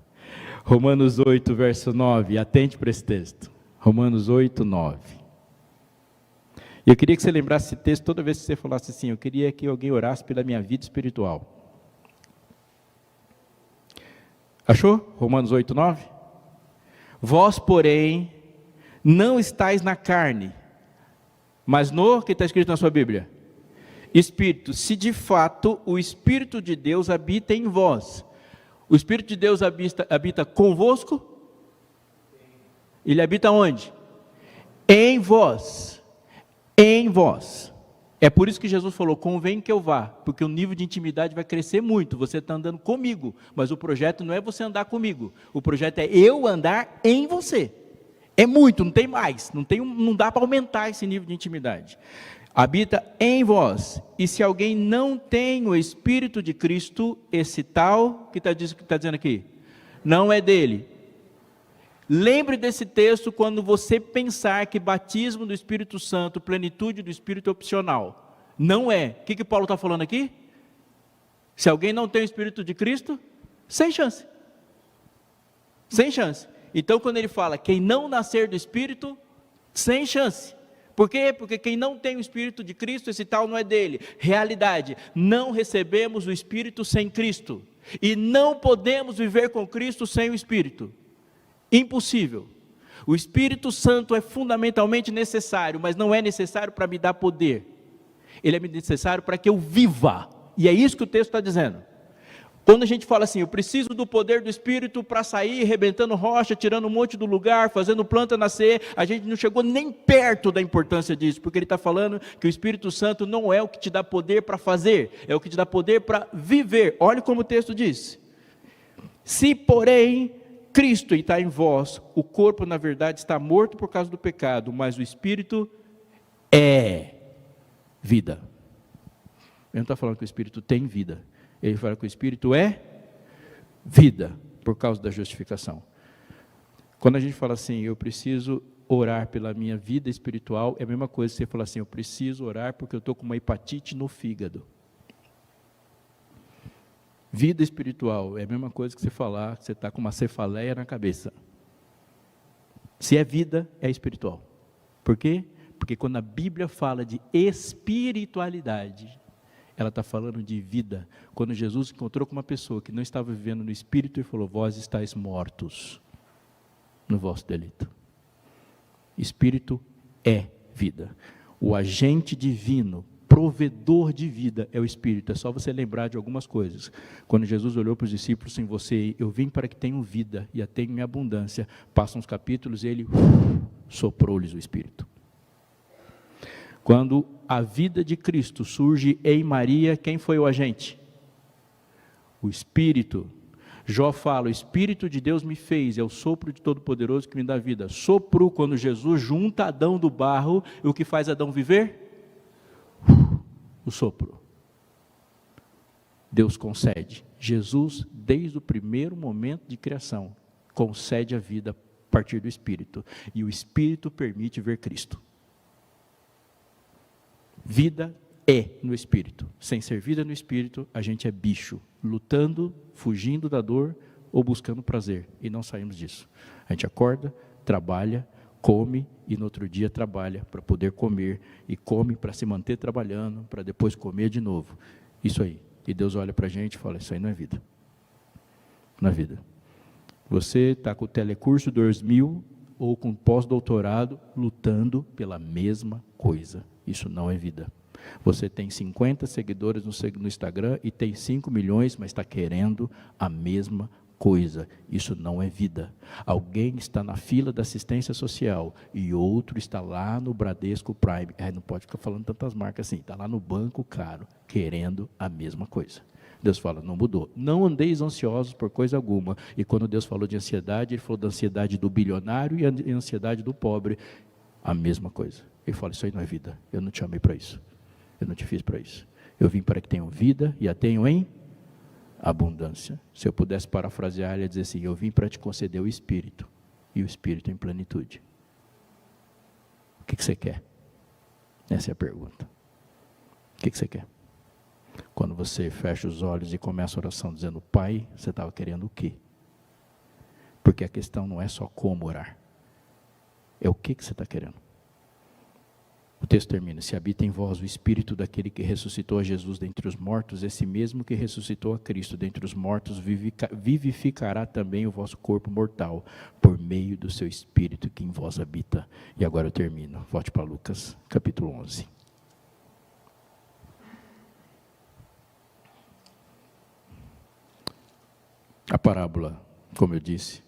Romanos 8, verso 9. Atente para esse texto. Romanos 8, 9. Eu queria que você lembrasse esse texto toda vez que você falasse assim, eu queria que alguém orasse pela minha vida espiritual. Achou? Romanos 8, 9? Vós, porém, não estáis na carne, mas no, que está escrito na sua Bíblia? Espírito, se de fato o Espírito de Deus habita em vós. O Espírito de Deus habita convosco? Ele habita onde? Em vós. Em vós. É por isso que Jesus falou, convém que eu vá, porque o nível de intimidade vai crescer muito, você está andando comigo, mas o projeto não é você andar comigo, o projeto é eu andar em você. É muito, não tem mais, não dá para aumentar esse nível de intimidade. Habita em vós, e se alguém não tem o Espírito de Cristo, esse tal, que está dizendo aqui, não é dele. Lembre desse texto quando você pensar que batismo do Espírito Santo, plenitude do Espírito é opcional. Não é. O que Paulo está falando aqui? Se alguém não tem o Espírito de Cristo, sem chance. Sem chance. Então quando ele fala, quem não nascer do Espírito, sem chance. Por quê? Porque quem não tem o Espírito de Cristo, esse tal não é dele. Realidade, não recebemos o Espírito sem Cristo. E não podemos viver com Cristo sem o Espírito. Impossível. O Espírito Santo é fundamentalmente necessário, mas não é necessário para me dar poder. Ele é necessário para que eu viva. E é isso que o texto está dizendo. Quando a gente fala assim, eu preciso do poder do Espírito para sair arrebentando rocha, tirando um monte do lugar, fazendo planta nascer, a gente não chegou nem perto da importância disso, porque ele está falando que o Espírito Santo não é o que te dá poder para fazer, é o que te dá poder para viver. Olha como o texto diz. Se, porém, Cristo está em vós, o corpo, na verdade, está morto por causa do pecado, mas o Espírito é vida. Ele não está falando que o Espírito tem vida. Ele fala que o Espírito é vida, por causa da justificação. Quando a gente fala assim, eu preciso orar pela minha vida espiritual, é a mesma coisa que você falar assim, eu preciso orar porque eu estou com uma hepatite no fígado. Vida espiritual é a mesma coisa que você falar que você está com uma cefaleia na cabeça. Se é vida, é espiritual. Por quê? Porque quando a Bíblia fala de espiritualidade, ela está falando de vida. Quando Jesus encontrou com uma pessoa que não estava vivendo no Espírito, ele falou, vós estáis mortos no vosso delito. Espírito é vida. O agente divino, provedor de vida é o Espírito. É só você lembrar de algumas coisas. Quando Jesus olhou para os discípulos, em você, eu vim para que tenham vida e a tenham em abundância. Passam os capítulos e ele soprou-lhes o Espírito. Quando a vida de Cristo surge em Maria, quem foi o agente? O Espírito. Jó fala, o Espírito de Deus me fez, é o sopro de Todo-Poderoso que me dá vida. Sopro, quando Jesus junta Adão do barro, e o que faz Adão viver? O sopro. Deus concede. Jesus, desde o primeiro momento de criação, concede a vida a partir do Espírito. E o Espírito permite ver Cristo. Vida é no Espírito. Sem ser vida no Espírito, a gente é bicho, lutando, fugindo da dor ou buscando prazer. E não saímos disso. A gente acorda, trabalha, come e no outro dia trabalha para poder comer. E come para se manter trabalhando, para depois comer de novo. Isso aí. E Deus olha para a gente e fala, isso aí não é vida. Não é vida. Você está com o Telecurso 2000 ou com pós-doutorado lutando pela mesma coisa. Isso não é vida. Você tem 50 seguidores no Instagram e tem 5 milhões, mas está querendo a mesma coisa. Isso não é vida. Alguém está na fila da assistência social e outro está lá no Bradesco Prime. Não pode ficar falando tantas marcas assim. Está lá no banco caro, querendo a mesma coisa. Deus fala, não mudou. Não andeis ansiosos por coisa alguma. E quando Deus falou de ansiedade, Ele falou da ansiedade do bilionário e a ansiedade do pobre. A mesma coisa. Ele fala, isso aí não é vida. Eu não te chamei para isso. Eu não te fiz para isso. Eu vim para que tenham vida e a tenham em abundância. Se eu pudesse parafrasear, ele ia dizer assim, eu vim para te conceder o Espírito. E o Espírito em plenitude. O que você quer? Essa é a pergunta. O que você quer? Quando você fecha os olhos e começa a oração dizendo, Pai, você estava querendo o quê? Porque a questão não é só como orar. É o que você está querendo. O texto termina, se habita em vós o Espírito daquele que ressuscitou a Jesus dentre os mortos, esse mesmo que ressuscitou a Cristo dentre os mortos, vivificará também o vosso corpo mortal, por meio do seu Espírito que em vós habita. E agora eu termino, volte para Lucas, capítulo 11. A parábola, como eu disse,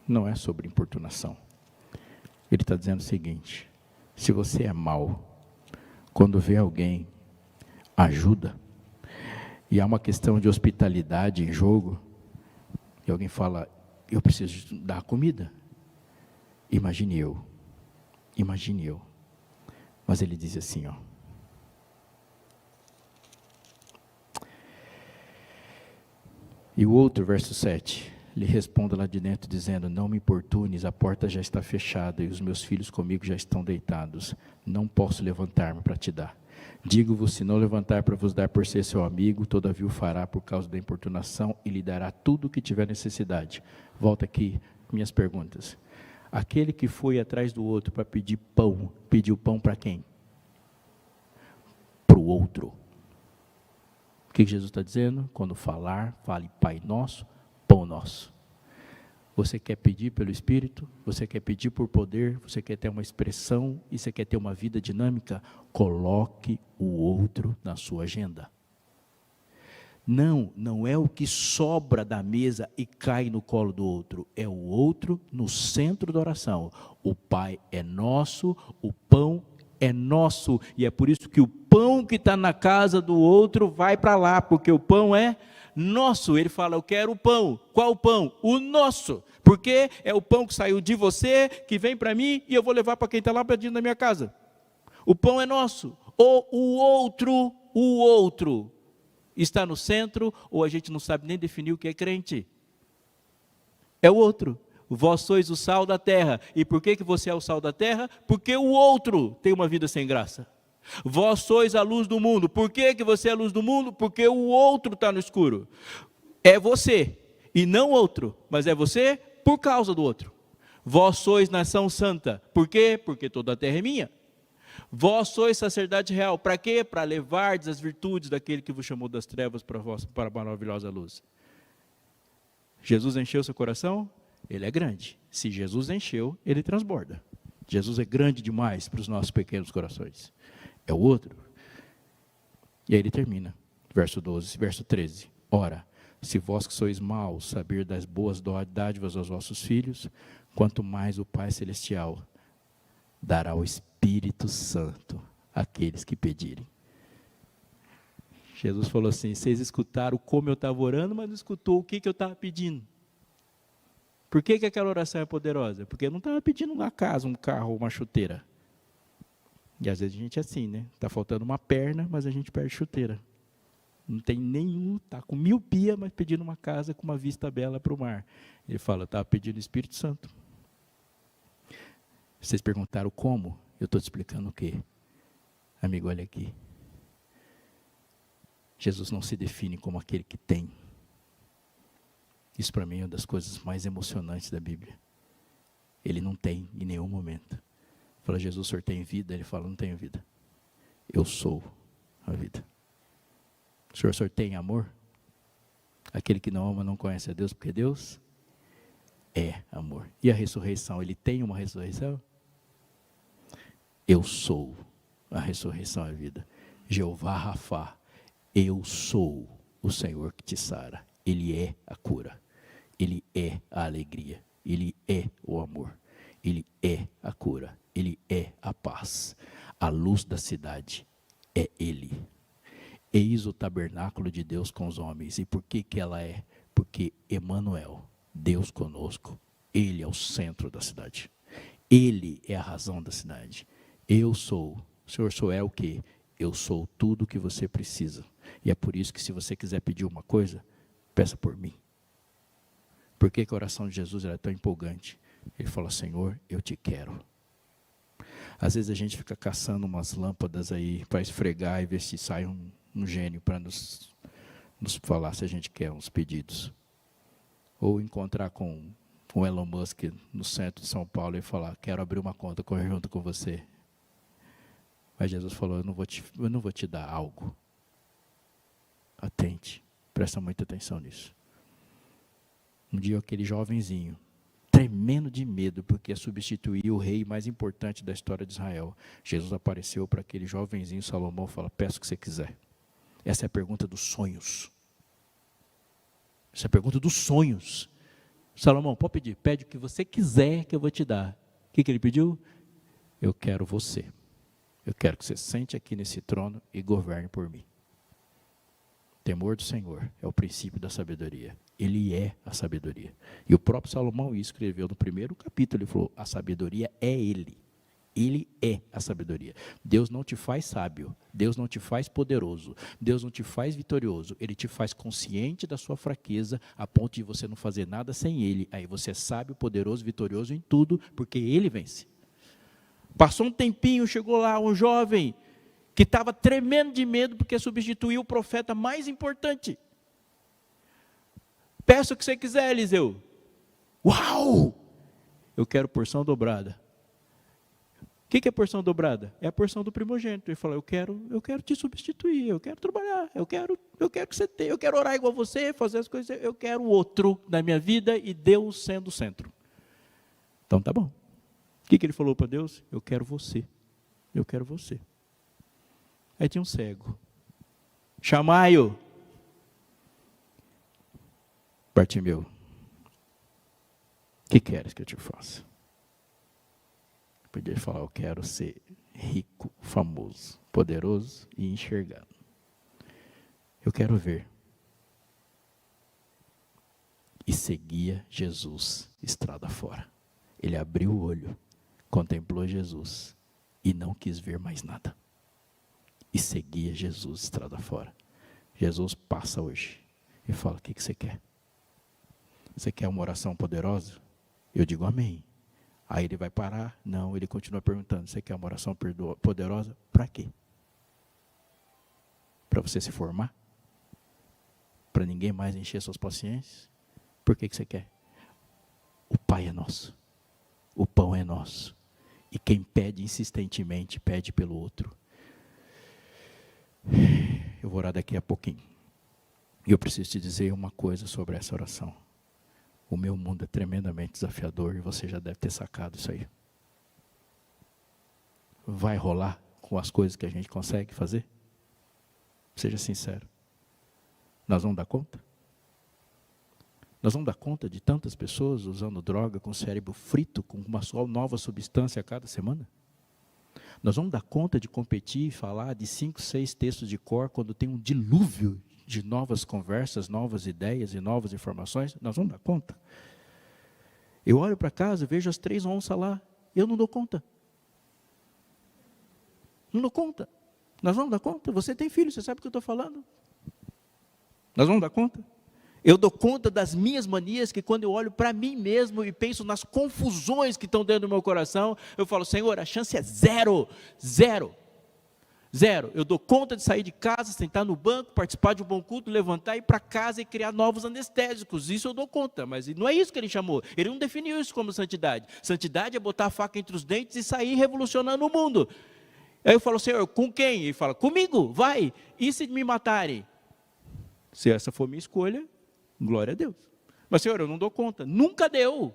não é sobre importunação. Ele está dizendo o seguinte, se você é mau, quando vê alguém, ajuda, e há uma questão de hospitalidade em jogo, e alguém fala, eu preciso dar comida, imagine eu, mas ele diz assim, ó, e o outro, verso 7, lhe responde lá de dentro, dizendo, não me importunes, a porta já está fechada, e os meus filhos comigo já estão deitados, não posso levantar-me para te dar. Digo-vos, se não levantar para vos dar por ser seu amigo, todavia o fará por causa da importunação, e lhe dará tudo o que tiver necessidade. Volta aqui, minhas perguntas. Aquele que foi atrás do outro para pedir pão, pediu pão para quem? Para o outro. O que Jesus está dizendo? Quando falar, fale Pai Nosso, Pão Nosso. Você quer pedir pelo Espírito? Você quer pedir por poder? Você quer ter uma expressão? E você quer ter uma vida dinâmica? Coloque o outro na sua agenda. Não é o que sobra da mesa e cai no colo do outro. É o outro no centro da oração. O Pai é nosso, o pão é nosso. E é por isso que o pão que está na casa do outro vai para lá, porque o pão é nosso. Ele fala, eu quero o pão. Qual pão? O nosso. Porque é o pão que saiu de você, que vem para mim, e eu vou levar para quem está lá pertinho da minha casa. O pão é nosso. Ou o outro está no centro, ou a gente não sabe nem definir o que é crente. É o outro. Vós sois o sal da terra. E por que você é o sal da terra? Porque o outro tem uma vida sem graça. Vós sois a luz do mundo. Por que você é a luz do mundo? Porque o outro está no escuro. É você, e não outro, mas é você por causa do outro. Vós sois nação santa. Por quê? Porque toda a terra é minha. Vós sois sacerdade real. Para quê? Para levardes as virtudes daquele que vos chamou das trevas para a maravilhosa luz. Jesus encheu seu coração? Ele é grande. Se Jesus encheu, ele transborda. Jesus é grande demais para os nossos pequenos corações. É o outro. E aí ele termina, verso 12, verso 13. Ora, se vós que sois maus, saber das boas dádivas aos vossos filhos, quanto mais o Pai Celestial dará o Espírito Santo àqueles que pedirem. Jesus falou assim, vocês escutaram como eu estava orando, mas não escutou o que eu estava pedindo. Por que aquela oração é poderosa? Porque eu não estava pedindo uma casa, um carro ou uma chuteira. E às vezes a gente é assim, né? Está faltando uma perna, mas a gente perde chuteira. Não tem nenhum, está com miopia, mas pedindo uma casa com uma vista bela para o mar. Ele fala, estava pedindo o Espírito Santo. Vocês perguntaram como? Eu estou te explicando o quê? Amigo, olha aqui. Jesus não se define como aquele que tem. Isso para mim é uma das coisas mais emocionantes da Bíblia. Ele não tem em nenhum momento. Fala, Jesus, o senhor tem vida? Ele fala, não tenho vida. Eu sou a vida. O senhor tem amor? Aquele que não ama não conhece a Deus, porque Deus é amor. E a ressurreição, ele tem uma ressurreição? Eu sou a ressurreição e a vida. Jeová Rafá, eu sou o Senhor que te sara. Ele é a cura. Ele é a alegria. Ele é o amor. Ele é a cura. Ele é a paz. A luz da cidade é Ele. Eis o tabernáculo de Deus com os homens. E por que ela é? Porque Emanuel, Deus conosco, Ele é o centro da cidade. Ele é a razão da cidade. Eu sou. O Senhor é o quê? Eu sou tudo o que você precisa. E é por isso que se você quiser pedir uma coisa, peça por mim. Por que a oração de Jesus era tão empolgante? Ele fala, Senhor, eu te quero. Às vezes a gente fica caçando umas lâmpadas aí para esfregar e ver se sai um gênio para nos falar se a gente quer uns pedidos. Ou encontrar com o Elon Musk no centro de São Paulo e falar, quero abrir uma conta junto com você. Mas Jesus falou, eu não vou te dar algo. Atente, presta muita atenção nisso. Um dia aquele jovenzinho, tremendo de medo, porque ia substituir o rei mais importante da história de Israel. Jesus apareceu para aquele jovenzinho, Salomão, fala, peço o que você quiser. Essa é a pergunta dos sonhos. Essa é a pergunta dos sonhos. Salomão, pode pedir, pede o que você quiser que eu vou te dar. O que ele pediu? Eu quero você. Eu quero que você sente aqui nesse trono e governe por mim. Temor do Senhor é o princípio da sabedoria. Ele é a sabedoria. E o próprio Salomão escreveu no primeiro capítulo, ele falou, a sabedoria é Ele. Ele é a sabedoria. Deus não te faz sábio, Deus não te faz poderoso, Deus não te faz vitorioso, Ele te faz consciente da sua fraqueza, a ponto de você não fazer nada sem Ele. Aí você é sábio, poderoso, vitorioso em tudo, porque Ele vence. Passou um tempinho, chegou lá um jovem, que estava tremendo de medo, porque substituiu o profeta mais importante. Peça o que você quiser, Eliseu. Uau! eu quero porção dobrada. O que é porção dobrada? É a porção do primogênito. Ele fala, eu quero te substituir, eu quero trabalhar, eu quero que você tenha, eu quero orar igual você, fazer as coisas, eu quero outro na minha vida e Deus sendo o centro. Então tá bom. O que ele falou para Deus? Eu quero você. Eu quero você. Aí tinha um cego. Chamai-o. Bartimeu. O que queres que eu te faça? Podia falar, eu quero ser rico, famoso, poderoso e enxergado. Eu quero ver. E seguia Jesus estrada fora. Ele abriu o olho, contemplou Jesus e não quis ver mais nada. E seguia Jesus estrada fora. Jesus passa hoje e fala, o que você quer? Você quer uma oração poderosa? Eu digo amém. Aí ele vai parar? Não, ele continua perguntando, você quer uma oração poderosa? Para quê? Para você se formar? Para ninguém mais encher suas paciências? Por que você quer? O Pai é nosso. O pão é nosso. E quem pede insistentemente, pede pelo outro. Eu vou orar daqui a pouquinho. E eu preciso te dizer uma coisa sobre essa oração. O meu mundo é tremendamente desafiador e você já deve ter sacado isso aí. Vai rolar com as coisas que a gente consegue fazer? Seja sincero. Nós vamos dar conta? Nós vamos dar conta de tantas pessoas usando droga com cérebro frito, com uma só nova substância a cada semana? Nós vamos dar conta de competir e falar de 5, 6 textos de cor quando tem um dilúvio de novas conversas, novas ideias e novas informações? Nós vamos dar conta? Eu olho para casa, vejo as 3 onças lá, eu não dou conta. Não dou conta. Nós vamos dar conta? Você tem filho, você sabe o que eu estou falando? Nós vamos dar conta? Eu dou conta das minhas manias, que quando eu olho para mim mesmo e penso nas confusões que estão dentro do meu coração, eu falo, Senhor, a chance é zero. Eu dou conta de sair de casa, sentar no banco, participar de um bom culto, levantar, ir para casa e criar novos anestésicos. Isso eu dou conta, mas não é isso que ele chamou. Ele não definiu isso como santidade. Santidade é botar a faca entre os dentes e sair revolucionando o mundo. Aí eu falo, Senhor, com quem? Ele fala, comigo, vai. E se me matarem? Se essa for minha escolha, glória a Deus. Mas, Senhor, eu não dou conta. Nunca deu.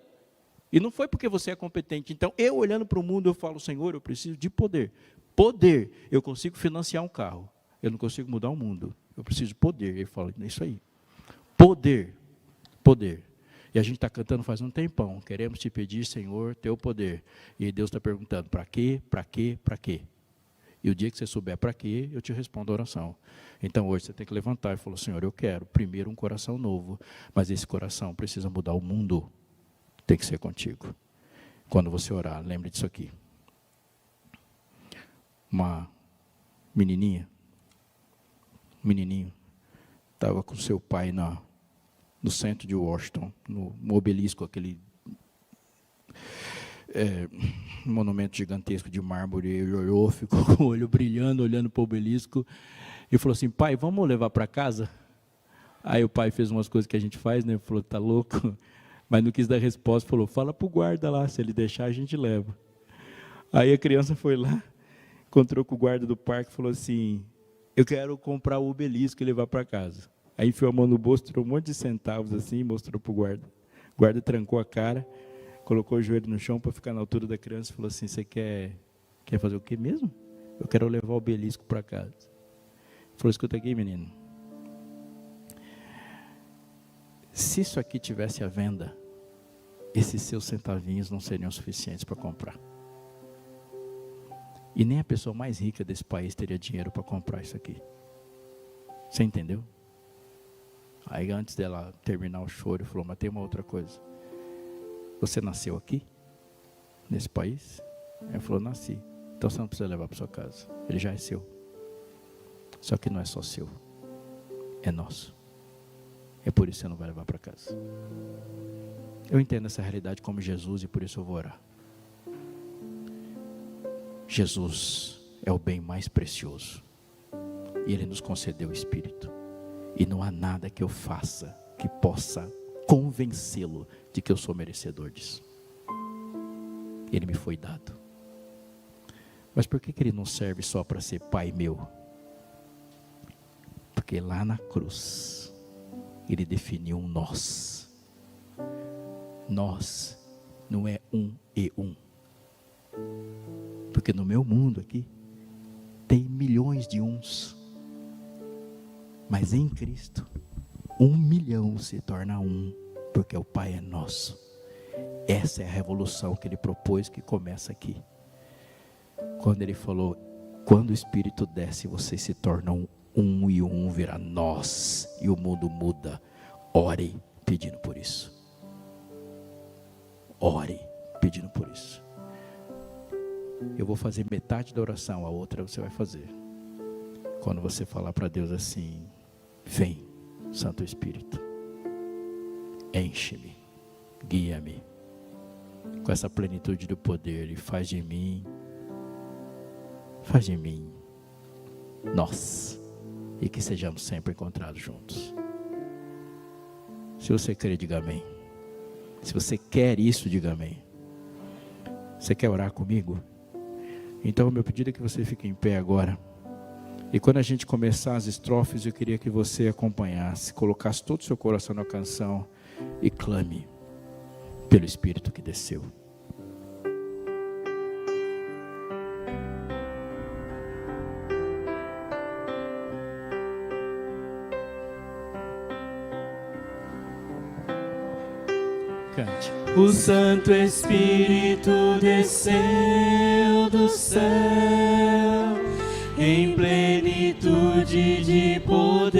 E não foi porque você é competente. Então, eu olhando para o mundo, eu falo, Senhor, eu preciso de poder. Poder. Eu consigo financiar um carro. Eu não consigo mudar o mundo. Eu preciso de poder. Ele fala, é isso aí. Poder. Poder. E a gente está cantando faz um tempão. Queremos te pedir, Senhor, teu poder. E aí Deus está perguntando, para quê, para quê, para quê? E o dia que você souber para quê, eu te respondo a oração. Então hoje você tem que levantar e falar, Senhor, eu quero primeiro um coração novo. Mas esse coração precisa mudar o mundo. Tem que ser contigo. Quando você orar, lembre disso aqui. Uma menininho, estava com seu pai no centro de Washington, no obelisco, aquele monumento gigantesco de mármore. Ele olhou, ficou com o olho brilhando, olhando para o obelisco, e falou assim, pai, vamos levar para casa? Aí o pai fez umas coisas que a gente faz, né? Falou, tá louco? Mas não quis dar resposta, falou, fala para o guarda lá, se ele deixar a gente leva. Aí a criança foi lá, encontrou com o guarda do parque e falou assim, eu quero comprar o obelisco e levar para casa. Aí enfiou a mão no bolso, tirou um monte de centavos assim e mostrou para o guarda. O guarda trancou a cara, colocou o joelho no chão para ficar na altura da criança e falou assim, você quer fazer o quê mesmo? Eu quero levar o obelisco para casa. Ele falou, escuta aqui, menino. Se isso aqui tivesse à venda, esses seus centavinhos não seriam suficientes para comprar. E nem a pessoa mais rica desse país teria dinheiro para comprar isso aqui. Você entendeu? Aí antes dela terminar o choro, ele falou, mas tem uma outra coisa. Você nasceu aqui? Nesse país? Ele falou, nasci. Então você não precisa levar para sua casa. Ele já é seu. Só que não é só seu. É nosso. É por isso que você não vai levar para casa. Eu entendo essa realidade como Jesus e por isso eu vou orar. Jesus é o bem mais precioso. E Ele nos concedeu o Espírito. E não há nada que eu faça que possa convencê-lo de que eu sou merecedor disso. Ele me foi dado. Mas por que ele não serve só para ser Pai meu? Porque lá na cruz, ele definiu um nós. Nós não é um e um. Porque no meu mundo aqui, tem milhões de uns. Mas em Cristo, 1 milhão se torna um, porque o Pai é nosso. Essa é a revolução que ele propôs, que começa aqui. Quando ele falou, quando o Espírito desce, vocês se tornam um e um vira nós, e o mundo muda. Ore pedindo por isso. Ore pedindo por isso. Eu vou fazer metade da oração, a outra você vai fazer. Quando você falar para Deus assim, vem, Santo Espírito, enche-me, guia-me com essa plenitude do poder e faz de mim nós, e que sejamos sempre encontrados juntos. Se você crê, diga amém. Se você quer isso, diga amém. Você quer orar comigo? Então o meu pedido é que você fique em pé agora. E quando a gente começar as estrofes, eu queria que você acompanhasse, colocasse todo o seu coração na canção e clame pelo Espírito que desceu. Cante. O Santo Espírito desceu do céu em plenitude de poder,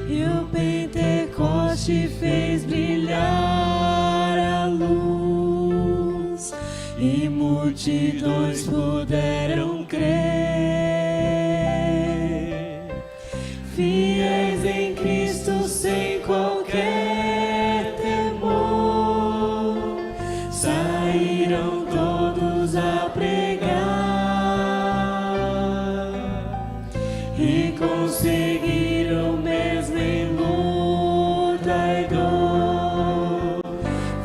e o Pentecoste fez brilhar a luz, e multidões puderam crer, fiéis em Cristo sem qualquer temor, saíram todos a pregar e conseguiram mesmo em luta e dor,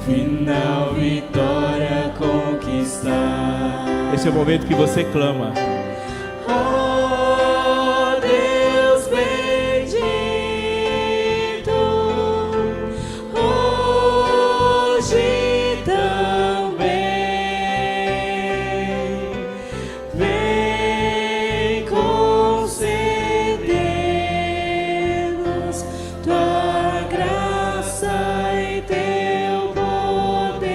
final vitória conquistar. Esse é o momento que você clama. Oh, Deus bendito, hoje também vem conceder-nos tua graça e teu poder.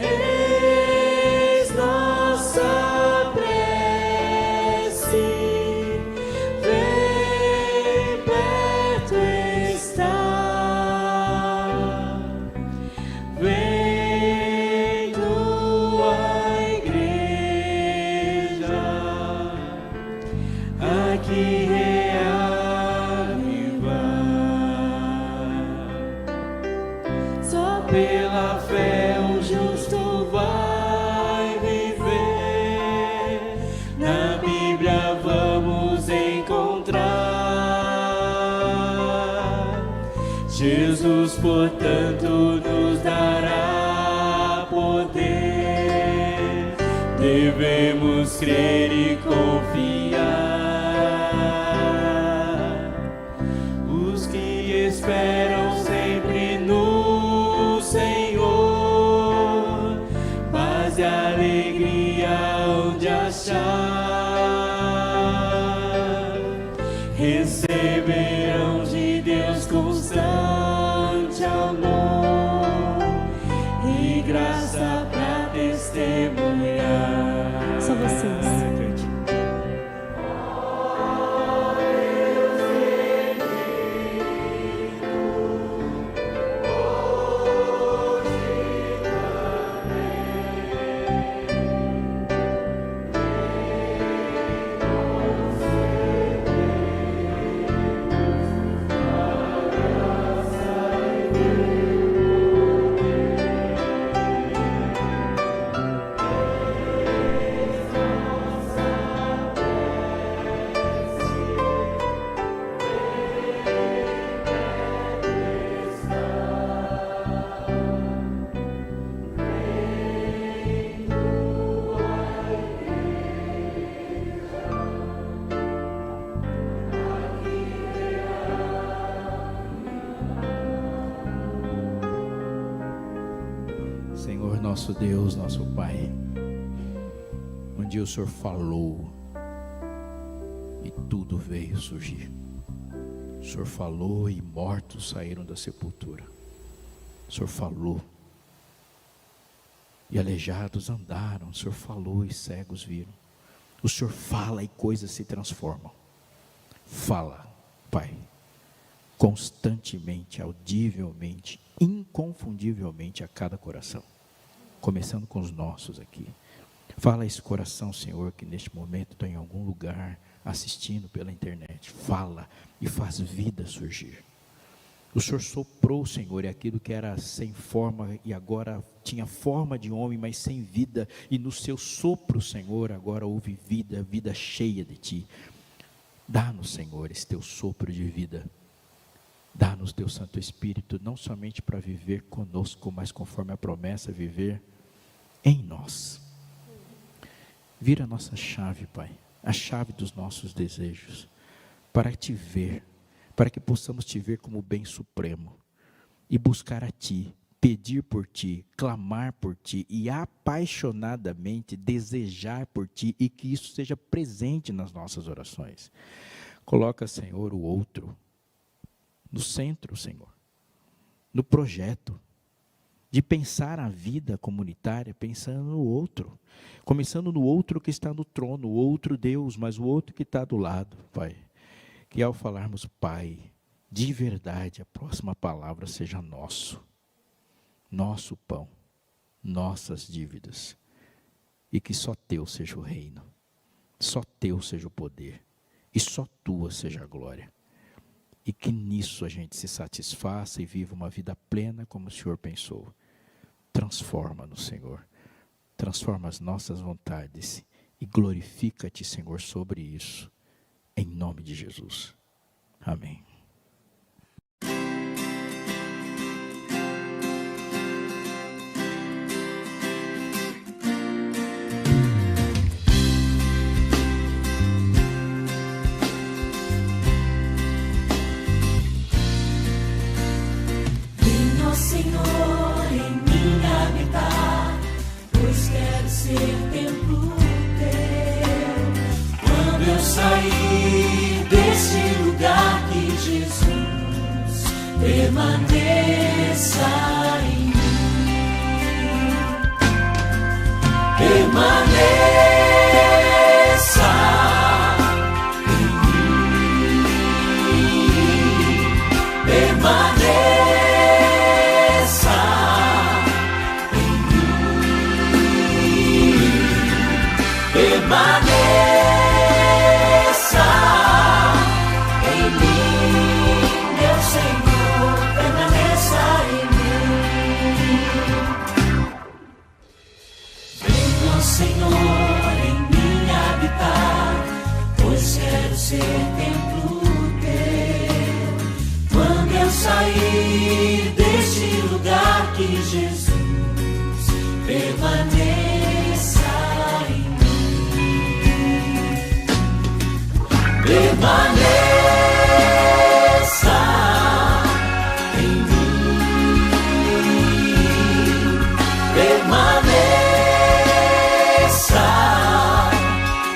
Eis nossa prece, vem perto estar, vem tua igreja aqui reavivar. Só pela fé o justo vai viver, na Bíblia vamos encontrar. Jesus, portanto, nos dará poder, devemos crer e confiar. Os que esperam sempre no Senhor, paz e alegria onde achar, receberão de Deus constante amor e graça para testemunhar. Só vocês. Nosso Deus, nosso Pai, um dia o Senhor falou e tudo veio surgir. O Senhor falou e mortos saíram da sepultura. O Senhor falou e aleijados andaram. O Senhor falou e cegos viram. O Senhor fala e coisas se transformam. Fala, Pai, constantemente, audivelmente, inconfundivelmente a cada coração, começando com os nossos aqui. Fala a esse coração, Senhor, que neste momento está em algum lugar assistindo pela internet. Fala e faz vida surgir. O Senhor soprou, Senhor, e aquilo que era sem forma e agora tinha forma de homem, mas sem vida, e no seu sopro, Senhor, agora houve vida, vida cheia de Ti. Dá-nos, Senhor, esse Teu sopro de vida. Dá-nos Teu Santo Espírito, não somente para viver conosco, mas conforme a promessa, viver em nós. Vira a nossa chave, Pai, a chave dos nossos desejos, para Te ver, para que possamos Te ver como o bem supremo, e buscar a Ti, pedir por Ti, clamar por Ti, e apaixonadamente desejar por Ti, e que isso seja presente nas nossas orações. Coloca, Senhor, o outro no centro, Senhor, no projeto, de pensar a vida comunitária, pensando no outro, começando no outro que está no trono, o outro Deus, mas o outro que está do lado, Pai. Que ao falarmos Pai, de verdade, a próxima palavra seja nosso pão, nossas dívidas, e que só Teu seja o reino, só Teu seja o poder, e só Tua seja a glória. E que nisso a gente se satisfaça e viva uma vida plena como o Senhor pensou. Transforma-nos, Senhor. Transforma as nossas vontades e glorifica-te, Senhor, sobre isso. Em nome de Jesus. Amém. Senhor, em mim habitar, pois quero ser templo Teu. Quando eu sair desse lugar, que Jesus permaneça em mim. Permaneça em mim. Permaneça. Permaneça em mim, meu Senhor, permaneça em mim. Venha, Senhor, em mim habitar, pois quero ser templo Teu. Quando eu sair deste lugar, que Jesus permaneça em mim. Permaneça em mim, permaneça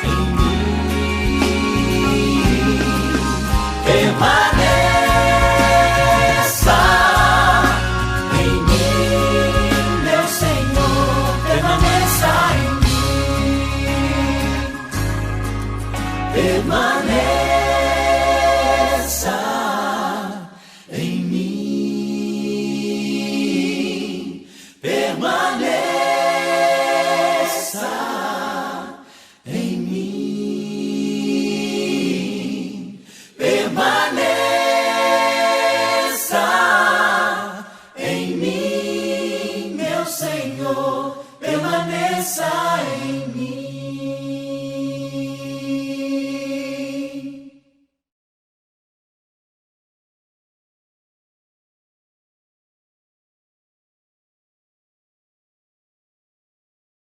em mim, permaneça em mim, meu Senhor, permaneça em mim. Permaneça